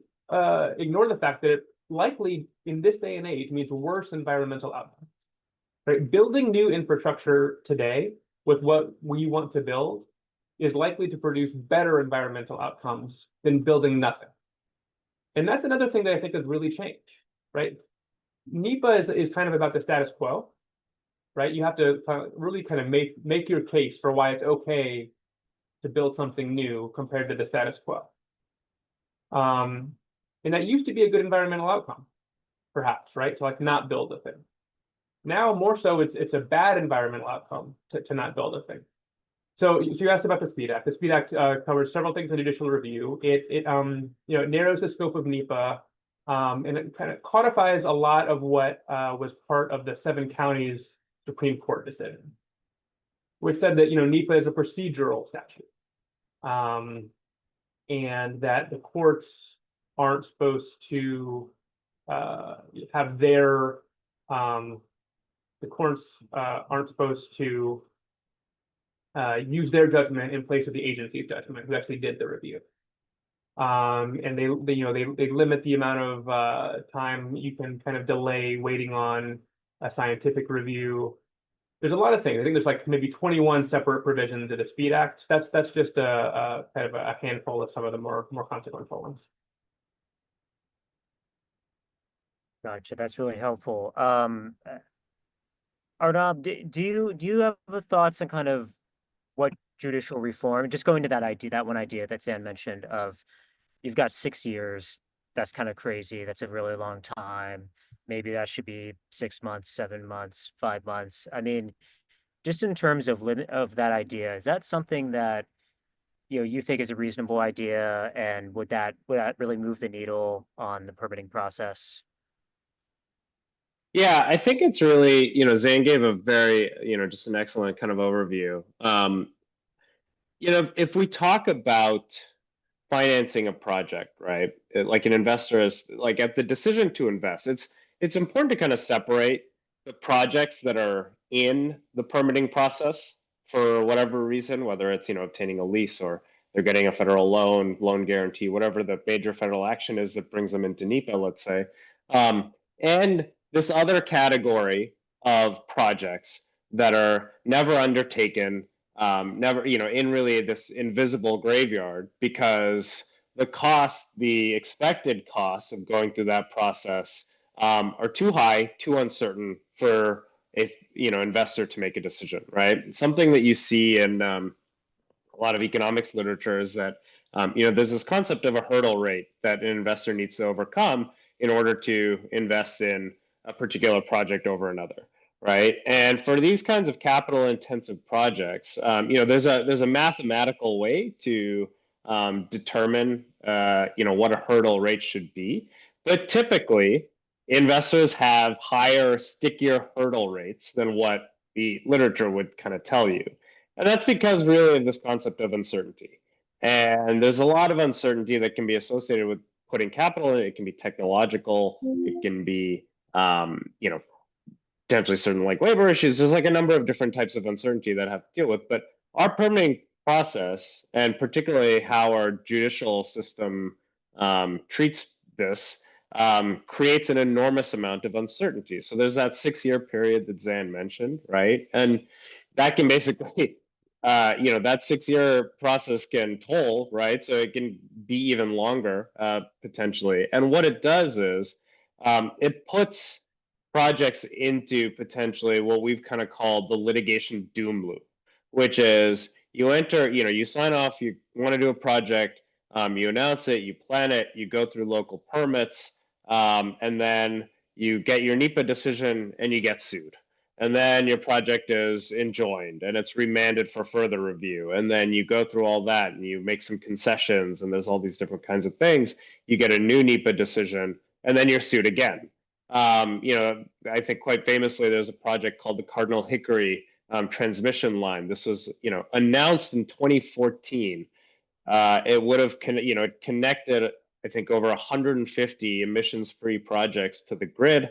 ignore the fact that it likely in this day and age means worse environmental outcomes. Right, building new infrastructure today with what we want to build is likely to produce better environmental outcomes than building nothing. And that's another thing that I think has really changed. Right, NEPA is kind of about the status quo. Right, you have to really kind of make your case for why it's okay to build something new compared to the status quo. And that used to be a good environmental outcome, perhaps, right? To not build a thing. Now more so, it's a bad environmental outcome to not build a thing. So you asked about the SPEED Act. The SPEED Act covers several things in judicial review. It narrows the scope of NEPA, and it kind of codifies a lot of what was part of the 7 counties Supreme Court decision, which said that NEPA is a procedural statute, and that the courts aren't supposed to have their the courts aren't supposed to use their judgment in place of the agency's judgment, who actually did the review. And they limit the amount of time you can kind of delay waiting on a scientific review. There's a lot of things. I think there's like maybe 21 separate provisions of the SPEED Act. That's just a kind of a handful of some of the more consequential ones. Gotcha. That's really helpful. Arnab, do you have thoughts on kind of what judicial reform, just going to that one idea that Dan mentioned of you've got 6 years, that's kind of crazy. That's a really long time. Maybe that should be 6 months, 7 months, 5 months. I mean, just in terms of that idea, is that something that you think is a reasonable idea, and would that really move the needle on the permitting process? Yeah, I think it's really, Zane gave a very, just an excellent kind of overview. If we talk about financing a project, right? Like an investor is like at the decision to invest, it's important to kind of separate the projects that are in the permitting process for whatever reason, whether it's, obtaining a lease or they're getting a federal loan guarantee, whatever the major federal action is that brings them into NEPA, let's say. And this other category of projects that are never undertaken, never, in really this invisible graveyard, because the expected costs of going through that process are too high, too uncertain for a investor to make a decision, right? Something that you see in a lot of economics literature is that there's this concept of a hurdle rate that an investor needs to overcome in order to invest in a particular project over another, right? And for these kinds of capital intensive projects, there's a mathematical way to determine what a hurdle rate should be. But typically, investors have higher, stickier hurdle rates than what the literature would kind of tell you. And that's because really of this concept of uncertainty. And there's a lot of uncertainty that can be associated with putting capital in it. It can be technological, it can be, you know, potentially certain like labor issues. There's like a number of different types of uncertainty that I have to deal with. But our permitting process, and particularly how our judicial system treats this, creates an enormous amount of uncertainty. So there's that 6-year period that Zan mentioned, right? And that can basically, you know, that 6-year process can toll, right? So it can be even longer potentially. And what it does is it puts projects into potentially what we've kind of called the litigation doom loop, which is you enter, you know, you sign off, you want to do a project, you announce it, you plan it, you go through local permits, and then you get your NEPA decision and you get sued. And then your project is enjoined and it's remanded for further review. And then you go through all that and you make some concessions and there's all these different kinds of things. You get a new NEPA decision and then you're sued again. You know, I think quite famously, there's a project called the Cardinal Hickory transmission line. This was, you know, announced in 2014. It would have, you know, it connected, I think, over 150 emissions-free projects to the grid.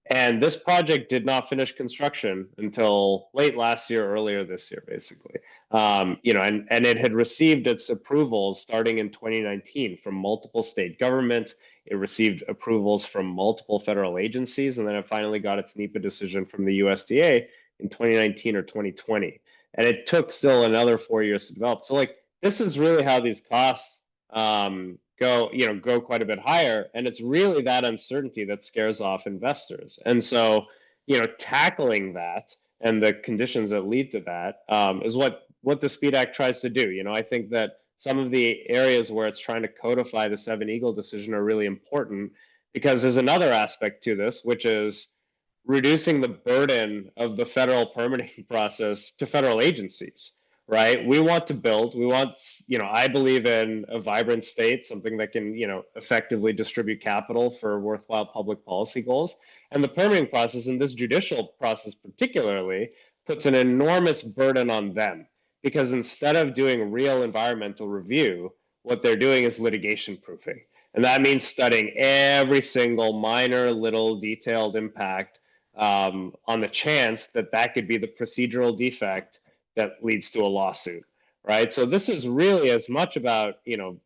And this project did not finish construction until late last year, earlier this year, basically. You know, and it had received its approvals starting in 2019 from multiple state governments. It received approvals from multiple federal agencies, and then it finally got its NEPA decision from the USDA in 2019 or 2020. And it took still another 4 years to develop. So, like, this is really how these costs go quite a bit higher, and it's really that uncertainty that scares off investors. And so, you know, tackling that and the conditions that lead to that is what the Speed Act tries to do. You know, I think that some of the areas where it's trying to codify the Seven Eagle decision are really important, because there's another aspect to this, which is reducing the burden of the federal permitting process to federal agencies, right? We want to build, we want, you know, I believe in a vibrant state, something that can, you know, effectively distribute capital for worthwhile public policy goals. And the permitting process, and this judicial process particularly, puts an enormous burden on them, because instead of doing real environmental review, what they're doing is litigation proofing. And that means studying every single minor little detailed impact on the chance that that could be the procedural defect that leads to a lawsuit, right? So this is really as much about, you know,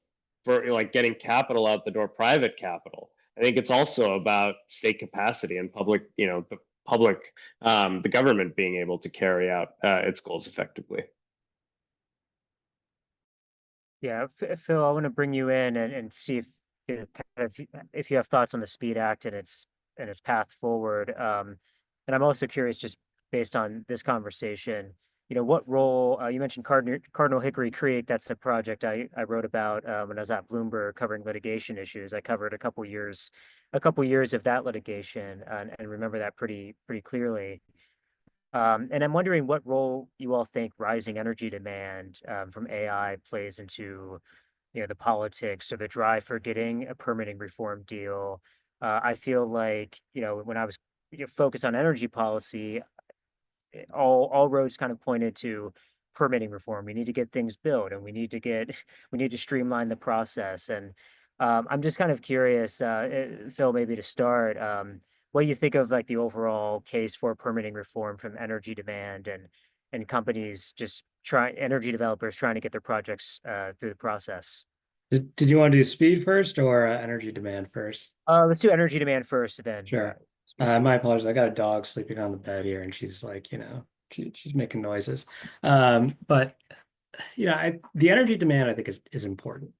for like getting capital out the door, private capital. I think it's also about state capacity and public, you know, the government being able to carry out its goals effectively. Yeah, Phil, I want to bring you in and see if you know, kind of if you have thoughts on the Speed Act and its path forward. And I'm also curious, just based on this conversation, you know, what role you mentioned Cardinal Hickory Creek. That's the project I wrote about when I was at Bloomberg covering litigation issues. I covered a couple years of that litigation and remember that pretty clearly. And I'm wondering what role you all think rising energy demand from AI plays into, you know, the politics or the drive for getting a permitting reform deal. I feel like, you know, when I was focused on energy policy, all roads kind of pointed to permitting reform. We need to get things built, and we need to streamline the process. And I'm just kind of curious, Phil, maybe to start, what do you think of like the overall case for permitting reform from energy demand and companies just energy developers trying to get their projects through the process? Did you want to do speed first or energy demand first? Let's do energy demand first, then. Sure. Speed. My apologies. I got a dog sleeping on the bed here, and she's like, you know, she's making noises. But you know, the energy demand I think is important.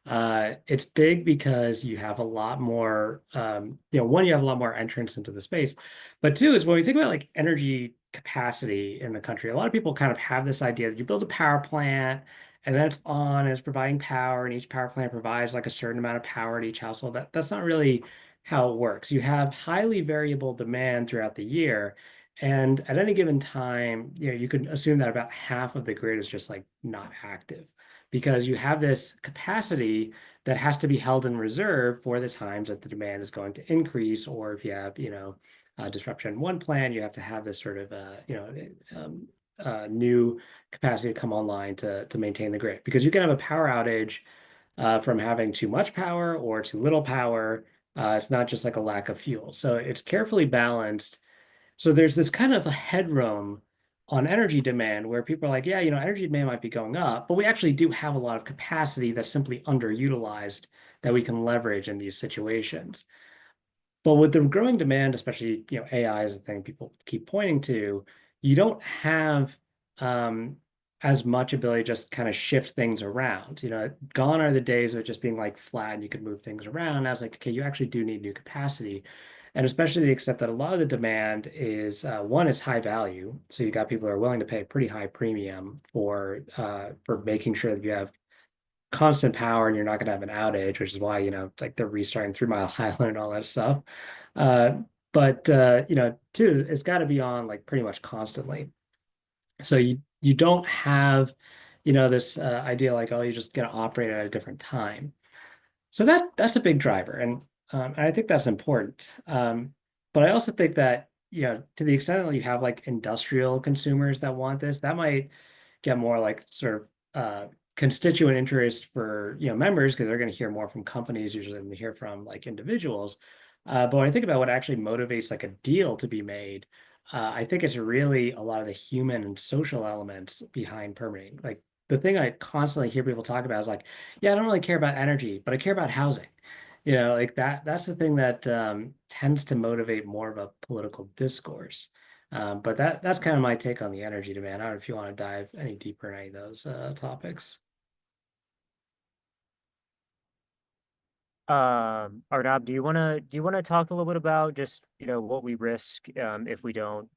It's big because you have a lot more, you know, one, you have a lot more entrance into the space, but two is when we think about like energy capacity in the country, a lot of people kind of have this idea that you build a power plant and then it's on and it's providing power, and each power plant provides like a certain amount of power to each household. That's not really how it works. You have highly variable demand throughout the year. And at any given time, you know, you could assume that about half of the grid is just like not active, because you have this capacity that has to be held in reserve for the times that the demand is going to increase, or if you have, disruption in one plant, you have to have this sort of, new capacity to come online to maintain the grid. Because you can have a power outage from having too much power or too little power. It's not just like a lack of fuel. So it's carefully balanced. So there's this kind of a headroom on energy demand where people are like, yeah, energy demand might be going up, but we actually do have a lot of capacity that's simply underutilized that we can leverage in these situations. But with the growing demand, especially, AI is the thing people keep pointing to, you don't have as much ability to just kind of shift things around. Gone are the days of it just being like flat and you could move things around. I was like, okay, you actually do need new capacity. And especially the extent that a lot of the demand is one, it's high value. So you got people who are willing to pay a pretty high premium for making sure that you have constant power and you're not going to have an outage, which is why, like they're restarting 3 Mile Island and all that stuff. Uh, but two, it's got to be on like pretty much constantly. So you don't have, this idea like, oh, you're just going to operate at a different time. So that's a big driver, and I think that's important. But I also think that, to the extent that you have like industrial consumers that want this, that might get more like sort of constituent interest for members because they're going to hear more from companies usually than they hear from like individuals. But when I think about what actually motivates like a deal to be made, I think it's really a lot of the human and social elements behind permitting. Like the thing I constantly hear people talk about is like, yeah, I don't really care about energy, but I care about housing. Like that's the thing that tends to motivate more of a political discourse. But that's kind of my take on the energy demand. I don't know if you want to dive any deeper in any of those topics. Arnab, do you wanna talk a little bit about just, what we risk if we don't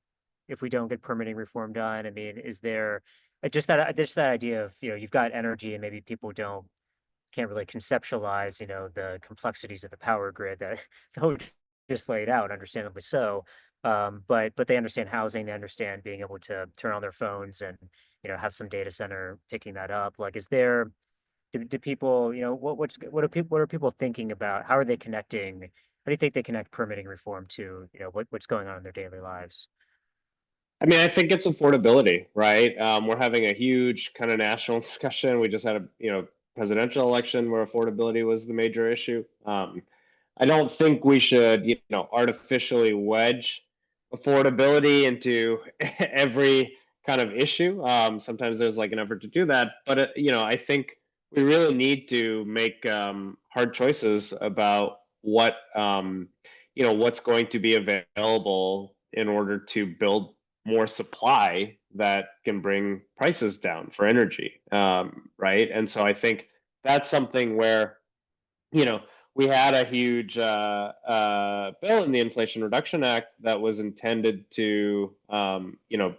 get permitting reform done? I mean, is there just that idea of, you've got energy and maybe people can't really conceptualize, the complexities of the power grid that Coach just laid out, understandably so. But they understand housing, they understand being able to turn on their phones and, have some data center picking that up. Like, do people, what are people thinking about? How are they connecting? How do you think they connect permitting reform to, what's going on in their daily lives? I mean, I think it's affordability, right? We're having a huge kind of national discussion. We just had a, presidential election where affordability was the major issue. I don't think we should, artificially wedge affordability into every kind of issue. Sometimes there's like an effort to do that, but I think we really need to make hard choices about what's going to be available in order to build more supply that can bring prices down for energy, right? And so I think that's something where you know, we had a huge bill in the Inflation Reduction Act that was intended to,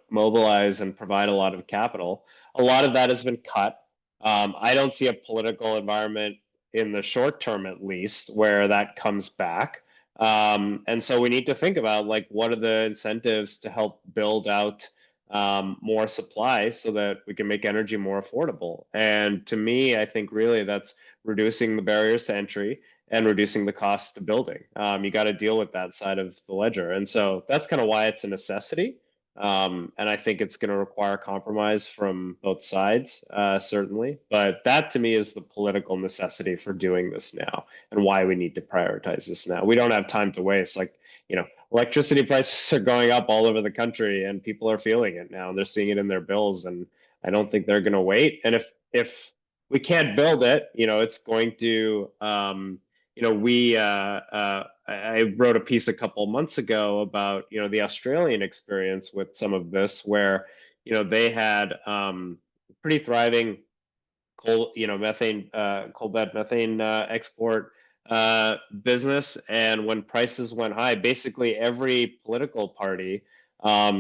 mobilize and provide a lot of capital. A lot of that has been cut. I don't see a political environment in the short term, at least, where that comes back. And so we need to think about like what are the incentives to help build out more supply so that we can make energy more affordable. And to me, I think really that's reducing the barriers to entry and reducing the cost of building. You got to deal with that side of the ledger. And so that's kind of why it's a necessity. And I think it's going to require compromise from both sides, certainly. But that to me is the political necessity for doing this now and why we need to prioritize this now. We don't have time to waste. Like, electricity prices are going up all over the country and people are feeling it now and they're seeing it in their bills. And I don't think they're going to wait. And if we can't build it, it's going to, I wrote a piece a couple months ago about, the Australian experience with some of this where, they had pretty thriving coal bed methane export business. And when prices went high, basically every political party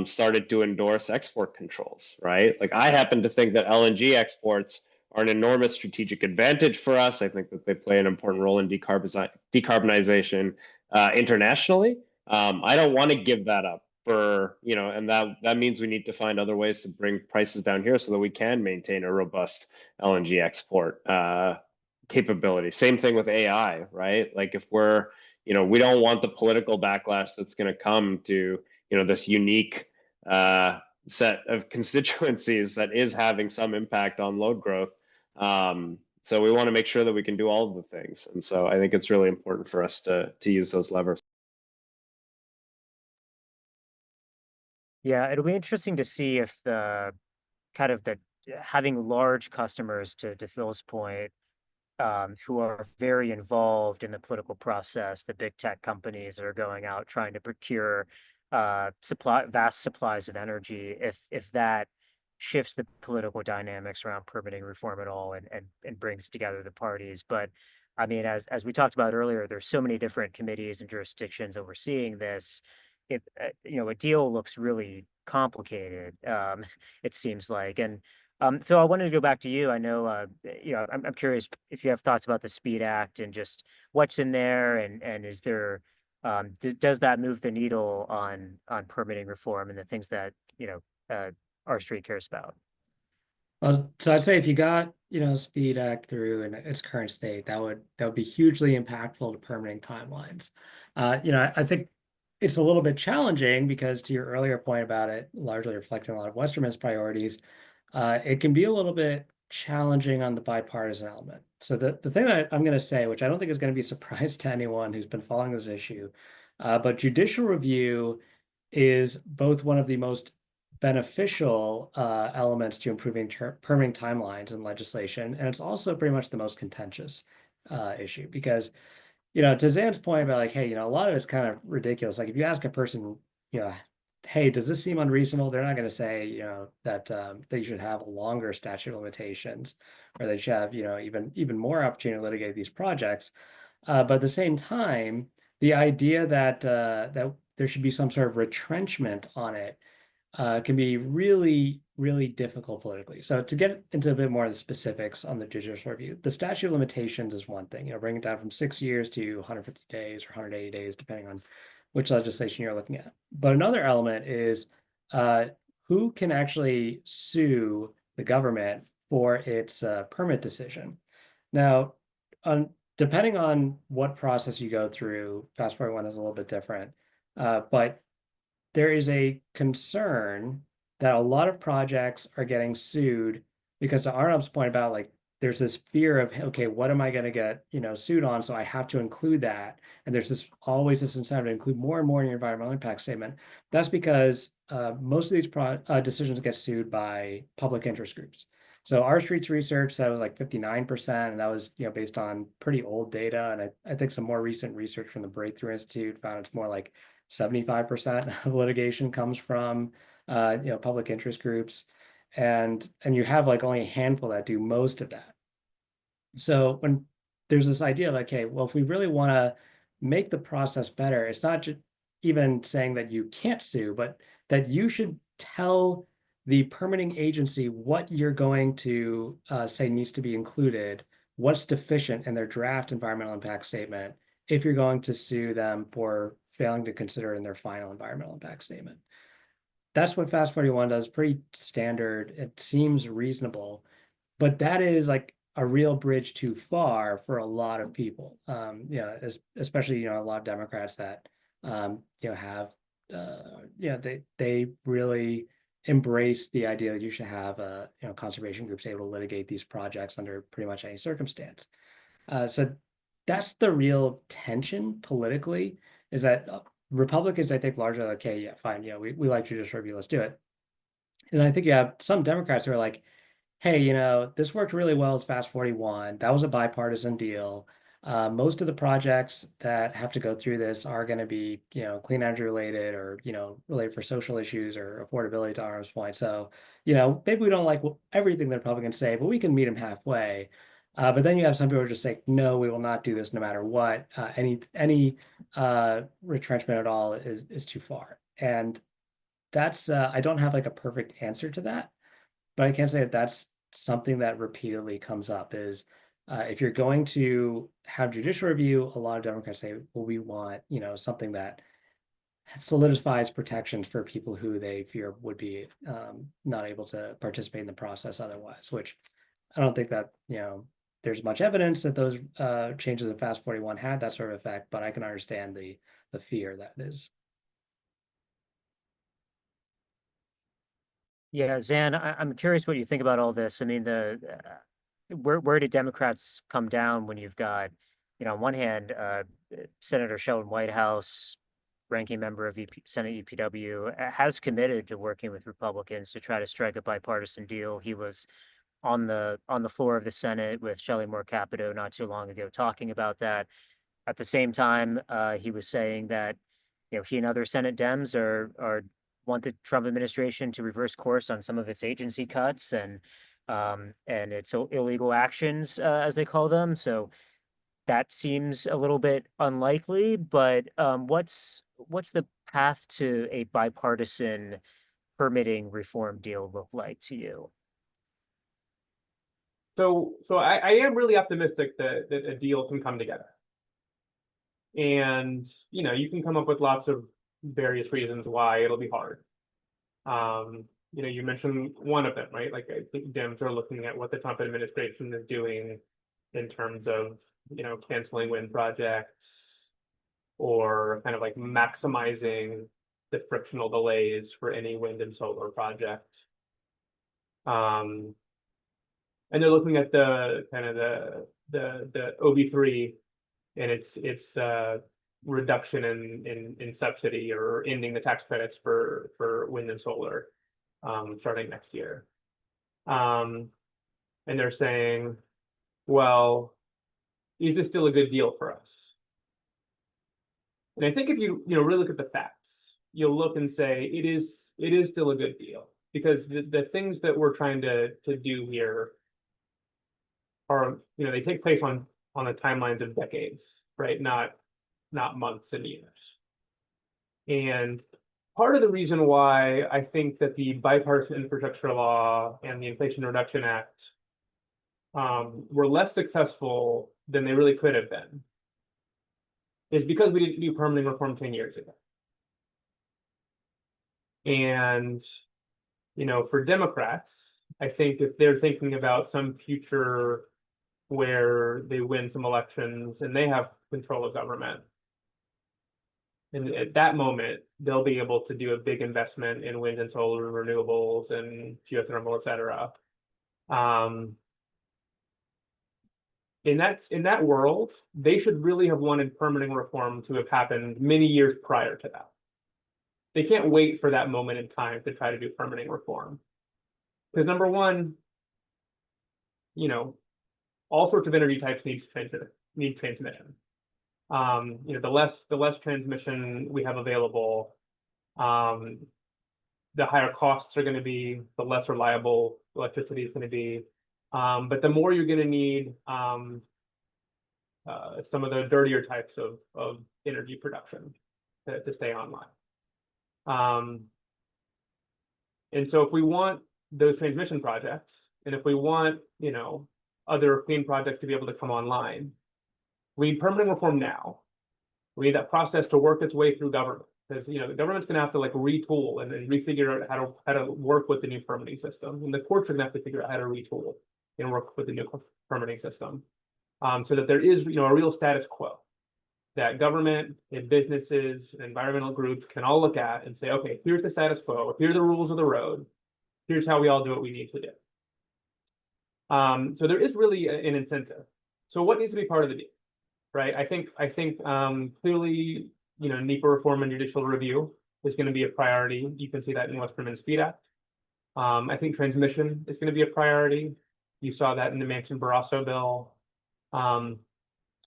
started to endorse export controls, right? Like I happen to think that LNG exports are an enormous strategic advantage for us. I think that they play an important role in decarbonization internationally. I don't want to give that up and that means we need to find other ways to bring prices down here so that we can maintain a robust LNG export capability. Same thing with AI, right? Like if we're, we don't want the political backlash that's going to come to, this unique set of constituencies that is having some impact on load growth. So we want to make sure that we can do all of the things. And so I think it's really important for us to use those levers. Yeah, it'll be interesting to see if the kind of the having large customers, to Phil's point, who are very involved in the political process, the big tech companies that are going out trying to procure vast supplies of energy, if that shifts the political dynamics around permitting reform at all, and brings together the parties. But I mean, as we talked about earlier, there's so many different committees and jurisdictions overseeing this. A deal looks really complicated. It seems like. And Phil, I wanted to go back to you. I know, I'm curious if you have thoughts about the Speed Act and just what's in there, and is there, does that move the needle on permitting reform and the things that our street cares about? So I'd say if you got, Speed Act through in its current state, that would be hugely impactful to permitting timelines. I think it's a little bit challenging because, to your earlier point about it largely reflecting a lot of Westerman's priorities, it can be a little bit challenging on the bipartisan element. So the thing that I'm going to say, which I don't think is going to be a surprise to anyone who's been following this issue, but judicial review is both one of the most beneficial elements to improving permitting timelines in legislation, and it's also pretty much the most contentious issue because, to Zan's point about like, hey, a lot of it's kind of ridiculous. Like if you ask a person, hey, does this seem unreasonable? They're not going to say, that they should have a longer statute of limitations, or they should have, even more opportunity to litigate these projects. But at the same time, the idea that that there should be some sort of retrenchment on it can be really, really difficult politically. So to get into a bit more of the specifics on the judicial review, the statute of limitations is one thing, bring it down from 6 years to 150 days or 180 days, depending on which legislation you're looking at. But another element is who can actually sue the government for its permit decision. Now, depending on what process you go through, Fast Forward 1 is a little bit different, but there is a concern that a lot of projects are getting sued because, to Arnab's point about like, there's this fear of, okay, what am I going to get, sued on? So I have to include that. And there's always this incentive to include more and more in your environmental impact statement. That's because most of these decisions get sued by public interest groups. So our streets research said it was like 59%, and that was, based on pretty old data. And I think some more recent research from the Breakthrough Institute found it's more like 75% of litigation comes from public interest groups, and you have like only a handful that do most of that. So when there's this idea of, okay, well, if we really want to make the process better, it's not just even saying that you can't sue, but that you should tell the permitting agency what you're going to say needs to be included, what's deficient in their draft environmental impact statement, if you're going to sue them for failing to consider in their final environmental impact statement. That's what Fast 41 does, pretty standard. It seems reasonable, but that is like a real bridge too far for a lot of people. Especially, a lot of Democrats that, have, they really embrace the idea that you should have, conservation groups able to litigate these projects under pretty much any circumstance. So that's the real tension politically, is that Republicans, I think, largely like, okay, yeah, fine, we like judicial review, let's do it. And I think you have some Democrats who are like, hey, this worked really well with Fast 41. That was a bipartisan deal. Most of the projects that have to go through this are going to be, clean energy related, or, related for social issues or affordability, to Arm's point. So, maybe we don't like everything the Republicans say, but we can meet them halfway. But then you have some people who are just saying, no, we will not do this no matter what. Any retrenchment at all is too far. And that's, I don't have like a perfect answer to that, but I can say that that's something that repeatedly comes up is, if you're going to have judicial review, a lot of Democrats say, well, we want, something that solidifies protections for people who they fear would be not able to participate in the process otherwise, which I don't think that, there's much evidence that those changes in FAST 41 had that sort of effect, but I can understand the fear that is. Yeah, Zan, I'm curious what you think about all this. I mean, where did Democrats come down when you've got, on one hand, Senator Sheldon Whitehouse, ranking member of Senate EPW, has committed to working with Republicans to try to strike a bipartisan deal. He was on the floor of the Senate with Shelley Moore Capito not too long ago talking about that. At the same time, he was saying that he and other Senate Dems are want the Trump administration to reverse course on some of its agency cuts and its illegal actions, as they call them. So that seems a little bit unlikely. But what's the path to a bipartisan permitting reform deal look like to you? So I am really optimistic that a deal can come together. And, you can come up with lots of various reasons why it'll be hard. You mentioned one of them, right? Like, I think Dems are looking at what the Trump administration is doing in terms of, canceling wind projects or kind of like maximizing the frictional delays for any wind and solar project. And they're looking at the kind of the OB3 and its reduction in subsidy or ending the tax credits for wind and solar starting next year. And they're saying, well, is this still a good deal for us? And I think if you really look at the facts, you'll look and say it is still a good deal, because the things that we're trying to do here are, they take place on the timelines of decades, right? Not months and years. And part of the reason why I think that the bipartisan infrastructure law and the Inflation Reduction Act were less successful than they really could have been is because we didn't do permitting reform 10 years ago. And, for Democrats, I think if they're thinking about some future where they win some elections and they have control of government, and at that moment, they'll be able to do a big investment in wind and solar renewables and geothermal, et cetera. In that world, they should really have wanted permitting reform to have happened many years prior to that. They can't wait for that moment in time to try to do permitting reform. Because number one, all sorts of energy types need transmission. The less transmission we have available, the higher costs are going to be, the less reliable electricity is going to be. But the more you're going to need some of the dirtier types of energy production to stay online. And so if we want those transmission projects, and if we want, other clean projects to be able to come online, we need permitting reform now. We need that process to work its way through government, because the government's going to have to retool and refigure out how to work with the new permitting system, and the courts are going to have to figure out how to retool and work with the new permitting system, so that there is a real status quo that government and businesses and environmental groups can all look at and say, okay, here's the status quo, here are the rules of the road, here's how we all do what we need to do. So there is really an incentive. So what needs to be part of the deal, right? I think clearly, NEPA reform and judicial review is going to be a priority. You can see that in West Virginia Speed Act. I think transmission is going to be a priority. You saw that in the Manchin-Barrasso bill.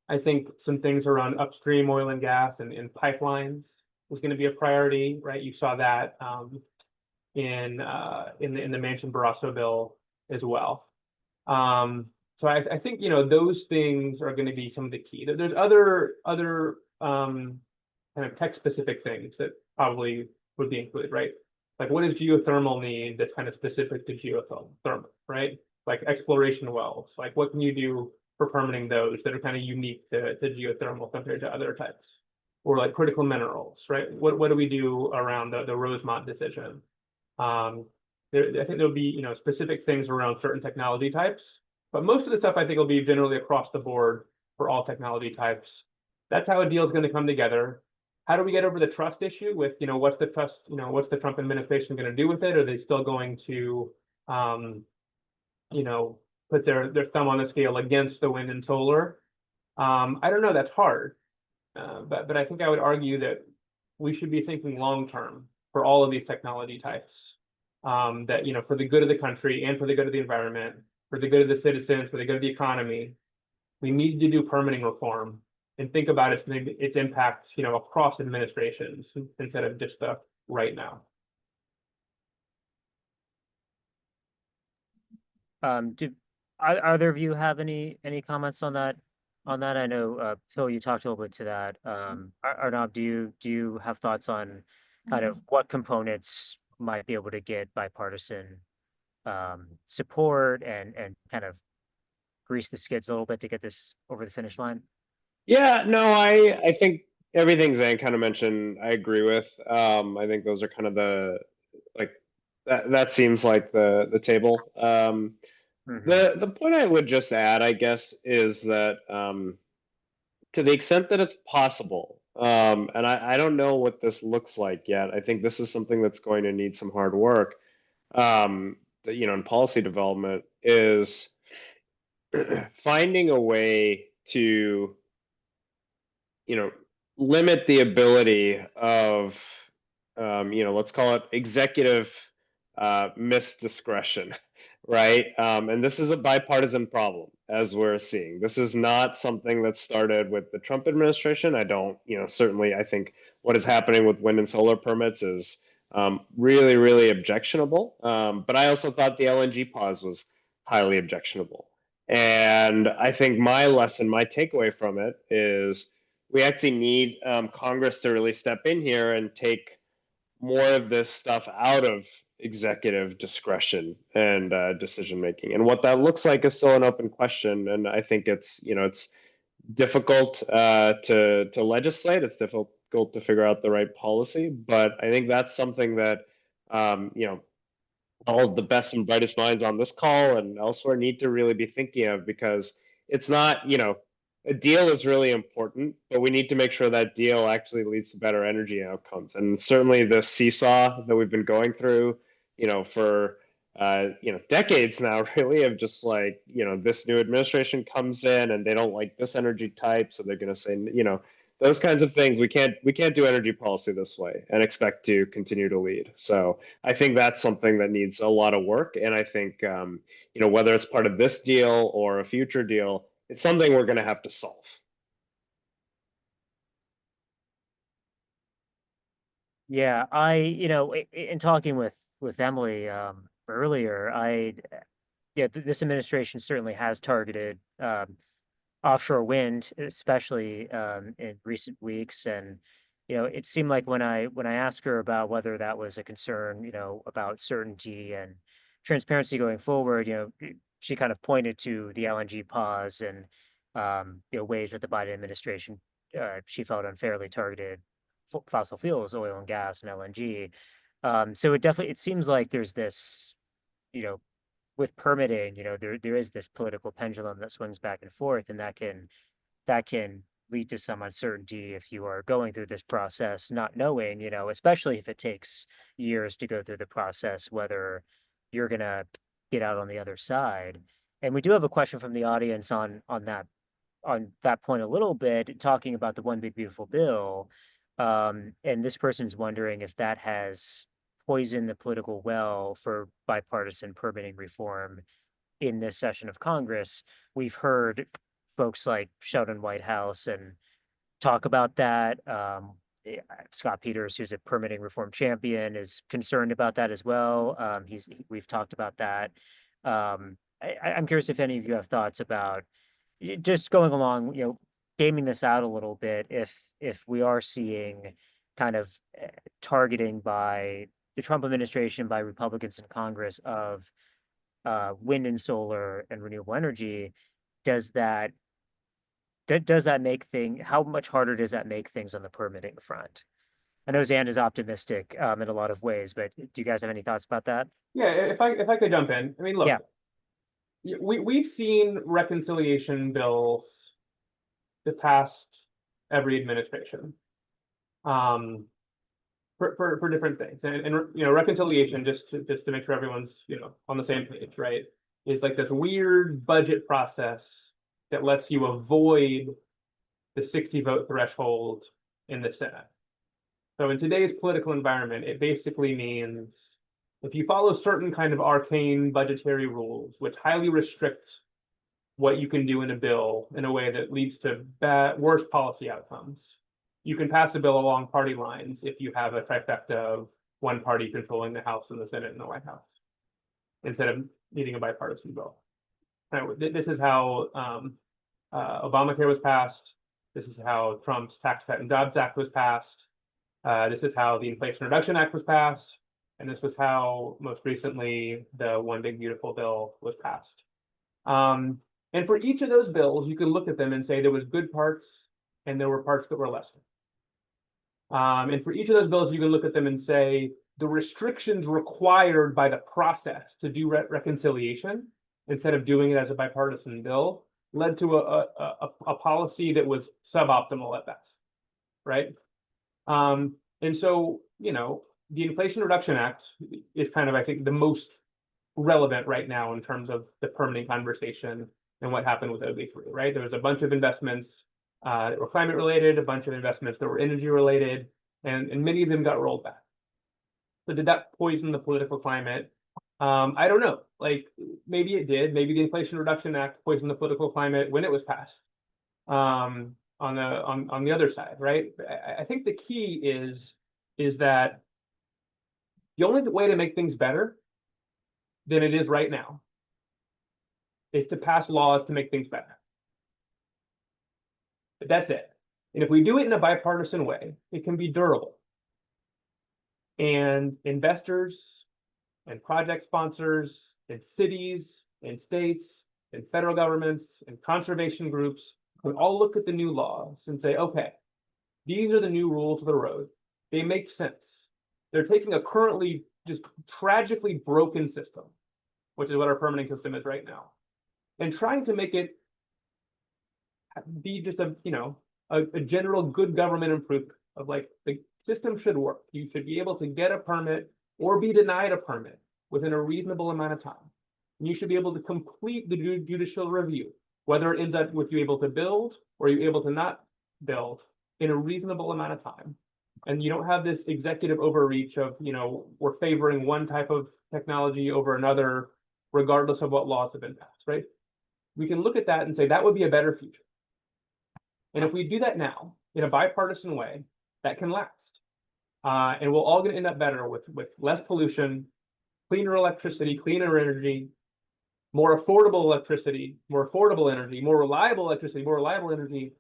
I think some things around upstream oil and gas and pipelines is going to be a priority, right? You saw that in the Manchin-Barrasso bill as well. So I think those things are going to be some of the key. There's other kind of tech-specific things that probably would be included, right? Like, what does geothermal need that's kind of specific to geothermal, right? Like exploration wells. Like, what can you do for permitting those that are kind of unique to geothermal compared to other types? Or like critical minerals, right? What do we do around the Rosemont decision? I think there'll be specific things around certain technology types, But most of the stuff I think will be generally across the board for all technology types. That's how a deal is going to come together. How do we get over the trust issue with, what's the trust, what's the Trump administration going to do with it? Are they still going to, put their thumb on the scale against the wind and solar? I don't know, that's hard. But I think I would argue that we should be thinking long term for all of these technology types. That, for the good of the country and for the good of the environment, for the good of the citizens, for the good of the economy, we need to do permitting reform and think about its impact, across administrations instead of just the right now. Do either of you have any comments on that? I know Phil, you talked a little bit to that. Arnav, do you have thoughts on kind of what components might be able to get bipartisan support and kind of grease the skids a little bit to get this over the finish line? Yeah, no, I think everything Zane kind of mentioned, I agree with. I think those are kind of that seems like the table. The point I would just add, I guess, is that to the extent that it's possible, and I don't know what this looks like yet. I think this is something that's going to need some hard work, in policy development, is finding a way to limit the ability of, let's call it executive misdiscretion, right? And this is a bipartisan problem, as we're seeing. This is not something that started with the Trump administration. I don't, certainly I think what is happening with wind and solar permits is really, really objectionable. But I also thought the LNG pause was highly objectionable. And I think my takeaway from it is we actually need Congress to really step in here and take more of this stuff out of executive discretion and decision making. And what that looks like is still an open question. And I think it's difficult to legislate. It's difficult to figure out the right policy. But I think that's something that all the best and brightest minds on this call and elsewhere need to really be thinking of, because it's not, a deal is really important, but we need to make sure that deal actually leads to better energy outcomes. And certainly the seesaw that we've been going through, for decades now, really, of just like, this new administration comes in and they don't like this energy type, so they're going to say, those kinds of things. We can't do energy policy this way and expect to continue to lead. So I think that's something that needs a lot of work. And I think, whether it's part of this deal or a future deal, it's something we're going to have to solve. Yeah, in talking with Emily earlier, this administration certainly has targeted offshore wind, especially in recent weeks. And it seemed like when I asked her about whether that was a concern, about certainty and transparency going forward, she kind of pointed to the LNG pause and ways that the Biden administration she felt unfairly targeted fossil fuels, oil and gas, and LNG. So it seems like there's this, with permitting, there is this political pendulum that swings back and forth, and that can lead to some uncertainty if you are going through this process, not knowing, especially if it takes years to go through the process, whether you're gonna get out on the other side. And we do have a question from the audience on that point a little bit, talking about the one big beautiful bill. And this person's wondering if that has poisoned the political well for bipartisan permitting reform in this session of Congress. We've heard folks like Sheldon Whitehouse and talk about that. Scott Peters, who's a permitting reform champion, is concerned about that as well. We've talked about that. I'm curious if any of you have thoughts about just going along, gaming this out a little bit. If we are seeing kind of targeting by the Trump administration, by Republicans in Congress, of wind and solar and renewable energy, does that how much harder does that make things on the permitting front? I know Zan is optimistic in a lot of ways, but do you guys have any thoughts about that? Yeah, if I could jump in. I mean, look, Yeah. we've seen reconciliation bills that passed every administration. For different things, and reconciliation, just to make sure everyone's on the same page, right, is like this weird budget process that lets you avoid the 60 vote threshold in the Senate. So in today's political environment, it basically means if you follow certain kind of arcane budgetary rules, which highly restrict what you can do in a bill in a way that leads to worse policy outcomes, you can pass a bill along party lines if you have a trifecta of one party controlling the House and the Senate and the White House, instead of needing a bipartisan bill. This is how Obamacare was passed. This is how Trump's Tax Cut and Jobs Act was passed. This is how the Inflation Reduction Act was passed. And this was how, most recently, the One Big Beautiful Bill was passed. And for each of those bills, you can look at them and say there was good parts and there were parts that were less. And for each of those bills, you can look at them and say the restrictions required by the process to do reconciliation, instead of doing it as a bipartisan bill, led to a policy that was suboptimal at best, right? And so, the Inflation Reduction Act is kind of, I think, the most relevant right now in terms of the permitting conversation and what happened with OB3, right? There was a bunch of investments that were climate related, a bunch of investments that were energy related, and many of them got rolled back. So did that poison the political climate? I don't know. Like, maybe it did. Maybe the Inflation Reduction Act poisoned the political climate when it was passed. On the other side, right? I think the key is that the only way to make things better than it is right now is to pass laws to make things better. But that's it. And if we do it in a bipartisan way, it can be durable. And investors and project sponsors and cities and states and federal governments and conservation groups can all look at the new laws and say, okay, these are the new rules of the road. They make sense. They're taking a currently just tragically broken system, which is what our permitting system is right now, and trying to make it be just a general good government improvement of, like, the system should work. You should be able to get a permit or be denied a permit within a reasonable amount of time. And you should be able to complete the judicial review, whether it ends up with you able to build or you able to not build in a reasonable amount of time. And you don't have this executive overreach of, we're favoring one type of technology over another, regardless of what laws have been passed, right? We can look at that and say that would be a better future. And if we do that now in a bipartisan way, that can last. And we're all going to end up better with less pollution, cleaner electricity, cleaner energy, more affordable electricity, more affordable energy, more reliable electricity, more reliable energy,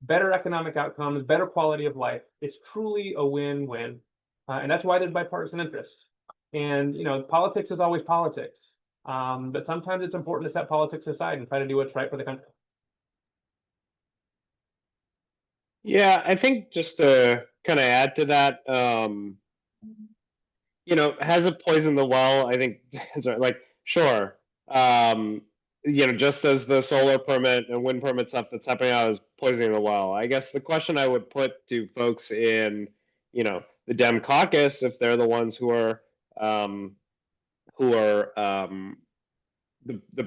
better economic outcomes, better quality of life. It's truly a win-win. And that's why there's bipartisan interest. And, politics is always politics. But sometimes it's important to set politics aside and try to do what's right for the country. Yeah, I think just to kind of add to that, has it poisoned the well? I think like, sure. Just as the solar permit and wind permit stuff that's happening now is poisoning the well. I guess the question I would put to folks in, the Dem caucus, if they're the ones who are the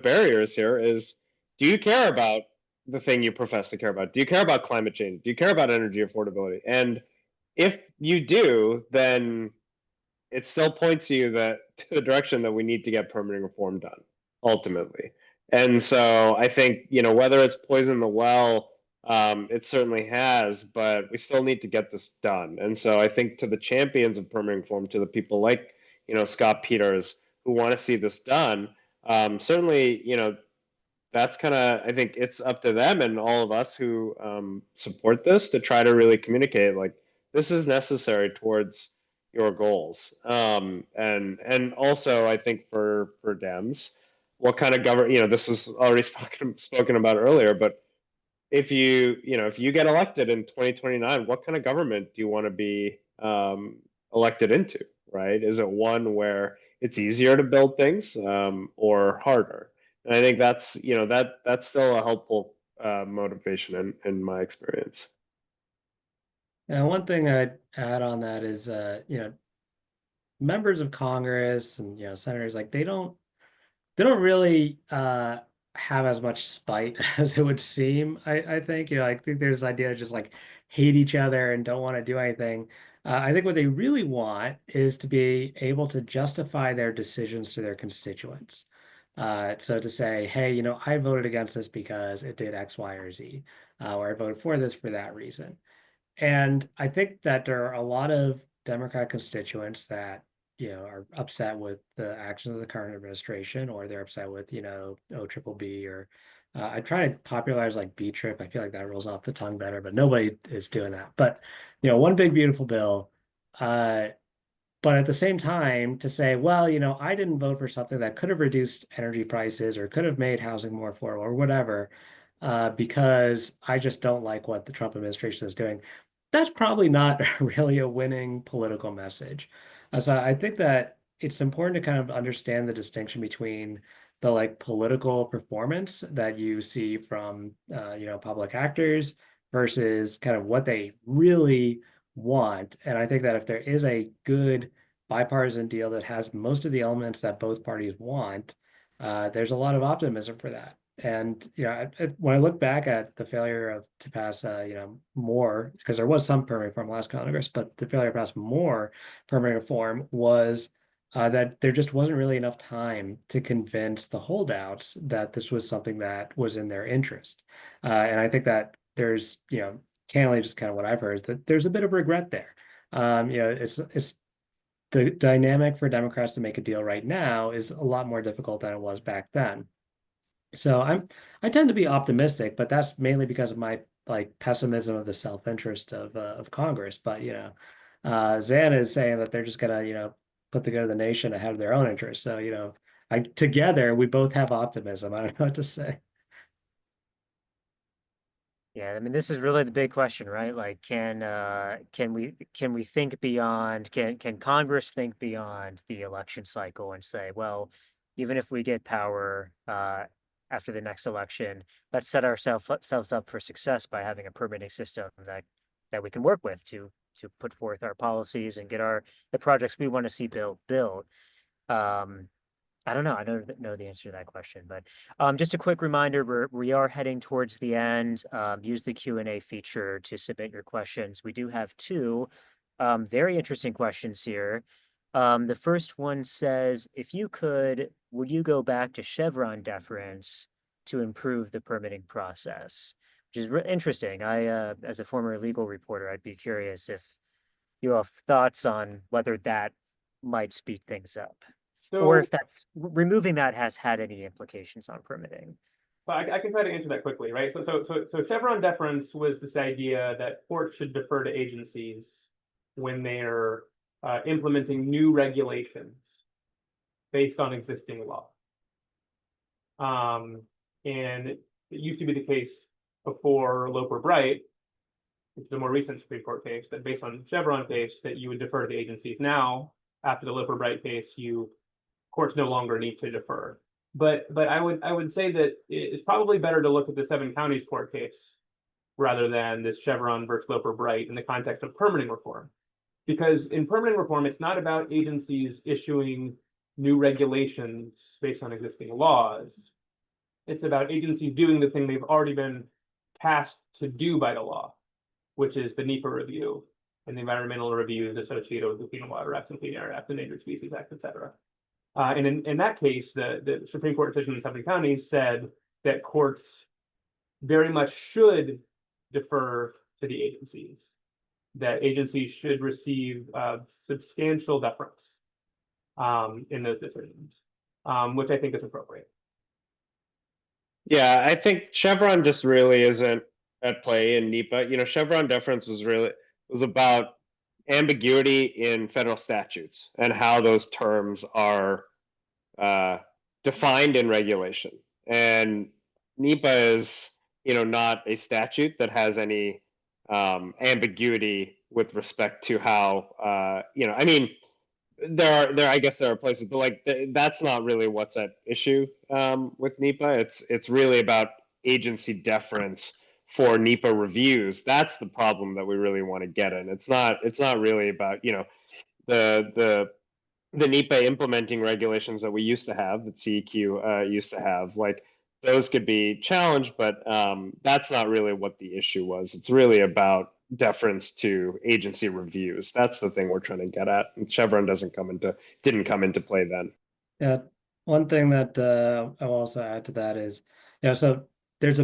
barriers here, is, do you care about the thing you profess to care about? Do you care about climate change? Do you care about energy affordability? And if you do, then it still points you to the direction that we need to get permitting reform done, ultimately. And so I think, whether it's poisoned the well, it certainly has, but we still need to get this done. And so I think, to the champions of permitting reform, to the people like, Scott Peters, who want to see this done, certainly, that's kind of, I think it's up to them and all of us who support this to try to really communicate, like, this is necessary towards your goals. And also, I think for Dems, what kind of government, this was already spoken about earlier, but if you get elected in 2029, what kind of government do you want to be elected into, right? Is it one where it's easier to build things or harder? And I think that's, that's still a helpful motivation in my experience. And one thing I'd add on that is, members of Congress and senators, like they don't really have as much spite as it would seem. I think I think there's the idea of just like hate each other and don't want to do anything. I think what they really want is to be able to justify their decisions to their constituents. So to say, hey, I voted against this because it did X, Y, or Z, or I voted for this for that reason. And I think that there are a lot of Democrat constituents that, are upset with the actions of the current administration, or they're upset with, O triple B, or I try to popularize like B trip. I feel like that rolls off the tongue better, but nobody is doing that. But, one big beautiful bill. Uh, but at the same time, to say, well, I didn't vote for something that could have reduced energy prices or could have made housing more affordable or whatever, because I just don't like what the Trump administration is doing. That's probably not really a winning political message. So I think that it's important to kind of understand the distinction between the like political performance that you see from public actors versus kind of what they really want. And I think that if there is a good bipartisan deal that has most of the elements that both parties want, there's a lot of optimism for that. And when I look back at the failure to pass, more, because there was some permitting reform last Congress, but the failure to pass more permitting reform was that there just wasn't really enough time to convince the holdouts that this was something that was in their interest. And I think that there's, candidly, just kind of what I've heard is that there's a bit of regret there. It's the dynamic for Democrats to make a deal right now is a lot more difficult than it was back then. So I tend to be optimistic, but that's mainly because of my like pessimism of the self-interest of Congress. But Zan is saying that they're just gonna put the good of the nation ahead of their own interests. So together we both have optimism. I don't know what to say. Yeah, I mean, this is really the big question, right? Like, can we think beyond? Can Congress think beyond the election cycle and say, well, even if we get power after the next election, let's set ourselves up for success by having a permitting system that we can work with to put forth our policies and get the projects we want to see built. Um, I don't know. I don't know the answer to that question, but just a quick reminder: we are heading towards the end. Use the Q&A feature to submit your questions. We do have two very interesting questions here. The first one says, if you could, would you go back to Chevron deference to improve the permitting process? Which is interesting. As a former legal reporter, I'd be curious if you have thoughts on whether that might speed things up, or So if that's removing that has had any implications on permitting. I can try to answer that quickly, right? So Chevron deference was this idea that courts should defer to agencies when they're implementing new regulations based on existing law. And it used to be the case before Loper Bright, which is a more recent Supreme Court case, that based on Chevron case that you would defer to the agencies. Now, after the Loper Bright case, courts no longer need to defer. But I would say that it's probably better to look at the 7 counties court case rather than this Chevron versus Loper Bright in the context of permitting reform. Because in permitting reform, it's not about agencies issuing new regulations based on existing laws. It's about agencies doing the thing they've already been tasked to do by the law, which is the NEPA review and the environmental reviews associated with the Clean Water Act and Clean Air Act, the Endangered Species Act, et cetera. And in that case, the Supreme Court decision in 7 counties said that courts very much should defer to the agencies, that agencies should receive substantial deference in those decisions, which I think is appropriate. Yeah, I think Chevron just really isn't at play in NEPA. Chevron deference was about ambiguity in federal statutes and how those terms are defined in regulation. And NEPA is, not a statute that has any ambiguity with respect to how, I guess there are places, but like that's not really what's at issue with NEPA. It's really about agency deference for NEPA reviews. That's the problem that we really want to get in. It's not really about, you know, the NEPA implementing regulations that we used to have, that CEQ used to have. Like those could be challenged, but that's not really what the issue was. It's really about deference to agency reviews. That's the thing we're trying to get at. And Chevron didn't come into play then. Yeah, one thing that I'll also add to that is, so there's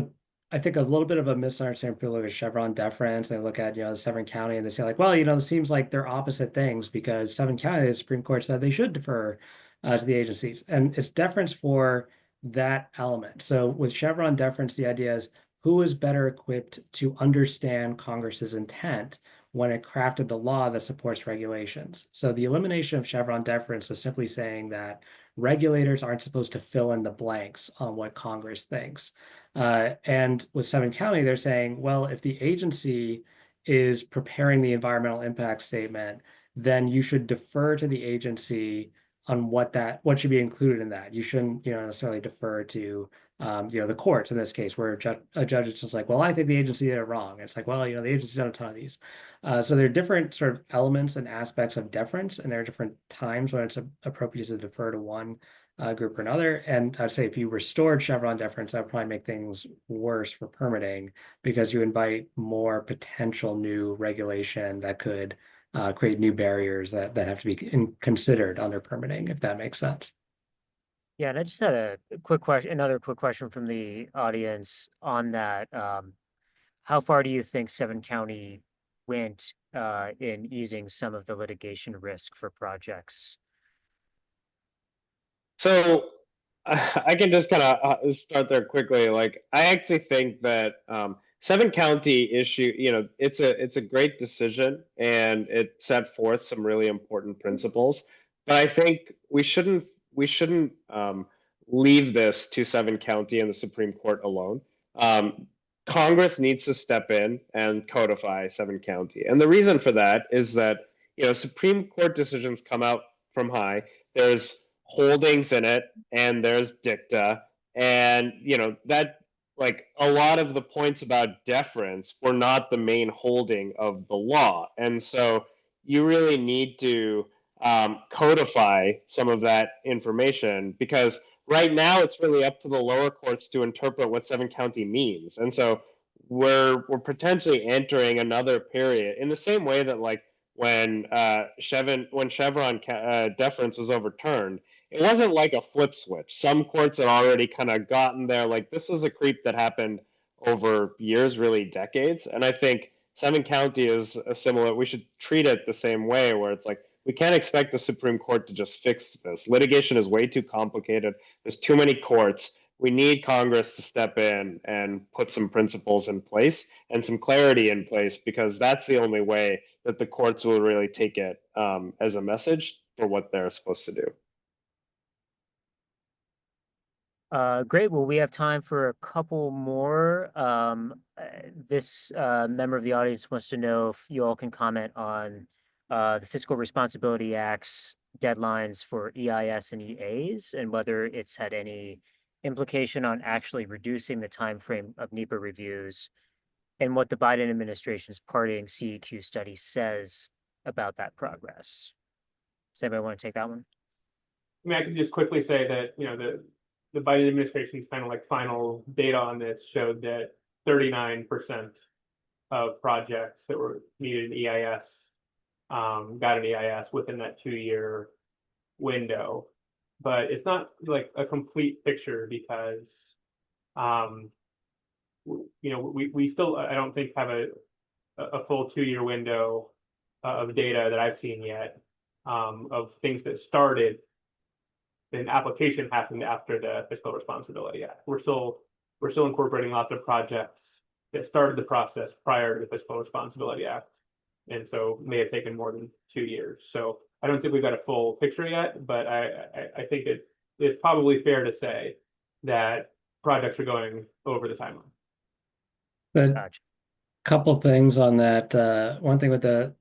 I think a little bit of a misunderstanding. People look at Chevron deference, they look at, the Severn County, and they say like, well, it seems like they're opposite things because Severn County, the Supreme Court said they should defer to the agencies, and it's deference for that element. So with Chevron deference, the idea is who is better equipped to understand Congress's intent when it crafted the law that supports regulations. So the elimination of Chevron deference was simply saying that regulators aren't supposed to fill in the blanks on what Congress thinks. And with Severn County, they're saying, well, if the agency is preparing the environmental impact statement, then you should defer to the agency on what should be included in that. You shouldn't, necessarily defer to the courts in this case, where a judge is just like, well, I think the agency did it wrong. And it's like, well, the agency's done a ton of these. So there are different sort of elements and aspects of deference, and there are different times when it's appropriate to defer to one group or another. And I'd say if you restored Chevron deference, that would probably make things worse for permitting because you invite more potential new regulation that could create new barriers that have to be considered under permitting, if that makes sense. Yeah, and I just had a quick question, another quick question from the audience on that. How far do you think Severn County went in easing some of the litigation risk for projects? So I can just kind of start there quickly. Like I actually think that Severn County issue, it's a great decision and it set forth some really important principles. But I think we shouldn't leave this to Severn County and the Supreme Court alone. Congress needs to step in and codify Severn County, and the reason for that is that Supreme Court decisions come out from high. There's holdings in it, and there's dicta, and that, like, a lot of the points about deference were not the main holding of the law, and so you really need to codify some of that information, because right now it's really up to the lower courts to interpret what Severn County means, and so we're potentially entering another period in the same way that, like, when Chevron deference was overturned, it wasn't like a flip switch. Some courts had already kind of gotten there. Like, this was a creep that happened over years, really decades. And I think Severn County is a similar. We should treat it the same way, where it's like we can't expect the Supreme Court to just fix this. Litigation is way too complicated. There's too many courts. We need Congress to step in and put some principles in place and some clarity in place, because that's the only way that the courts will really take it as a message for what they're supposed to do. Great. Well, we have time for a couple more. This member of the audience wants to know if you all can comment on the Fiscal Responsibility Act's deadlines for EIS and EAs, and whether it's had any implication on actually reducing the time frame of NEPA reviews, and what the Biden administration's parting CEQ study says about that progress. Does anybody want to take that one? I mean, I could just quickly say that, the Biden administration's kind of like final data on this showed that 39% of projects that were needed an EIS got an EIS within that 2-year window. But it's not like a complete picture, because we still, I don't think, have a full 2-year window of data that I've seen yet, of things that started. An application happened after the Fiscal Responsibility Act. We're still incorporating lots of projects that started the process prior to the Fiscal Responsibility Act, and so may have taken more than 2 years. So I don't think we've got a full picture yet, but I think it is probably fair to say that projects are going over the timeline. But Gotcha. couple things on that. One thing with the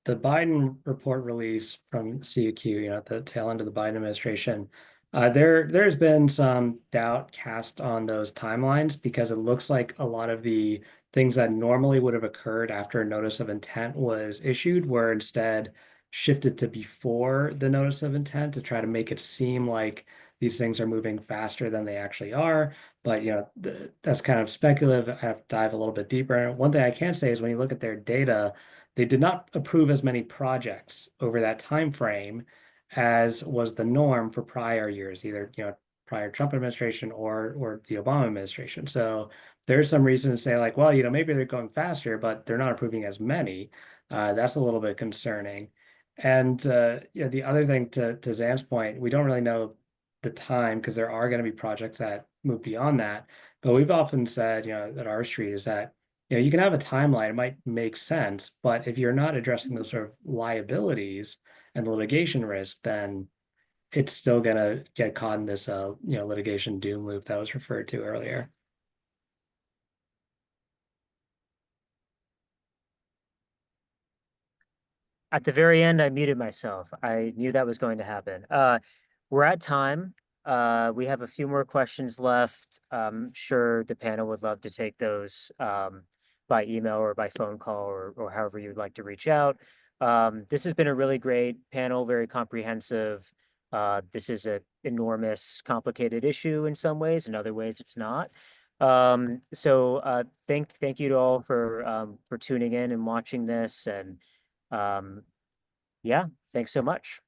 the Biden report release from CUQ, you know, at the tail end of the Biden administration, there's been some doubt cast on those timelines because it looks like a lot of the things that normally would have occurred after a notice of intent was issued were instead shifted to before the notice of intent to try to make it seem like these things are moving faster than they actually are. But you know, that's kind of speculative. I have to dive a little bit deeper. And one thing I can say is when you look at their data, they did not approve as many projects over that time frame as was the norm for prior years, either you know prior Trump administration or the Obama administration. So there's some reason to say like, well, you know, maybe they're going faster, but they're not approving as many. That's a little bit concerning. And you know, the other thing to Zan's point, we don't really know the time because there are going to be projects that move beyond that. But we've often said, you know, at our street is that you know, you can have a timeline, it might make sense, but if you're not addressing those sort of liabilities and the litigation risk, then it's still gonna get caught in this you know, litigation doom loop that was referred to earlier. At the very end, I muted myself. I knew that was going to happen. We're at time. We have a few more questions left. Sure, the panel would love to take those by email or by phone call or however you'd like to reach out. This has been a really great panel, very comprehensive. This is an enormous, complicated issue in some ways. In other ways, it's not. So thank you to all for tuning in and watching this. And yeah, thanks so much.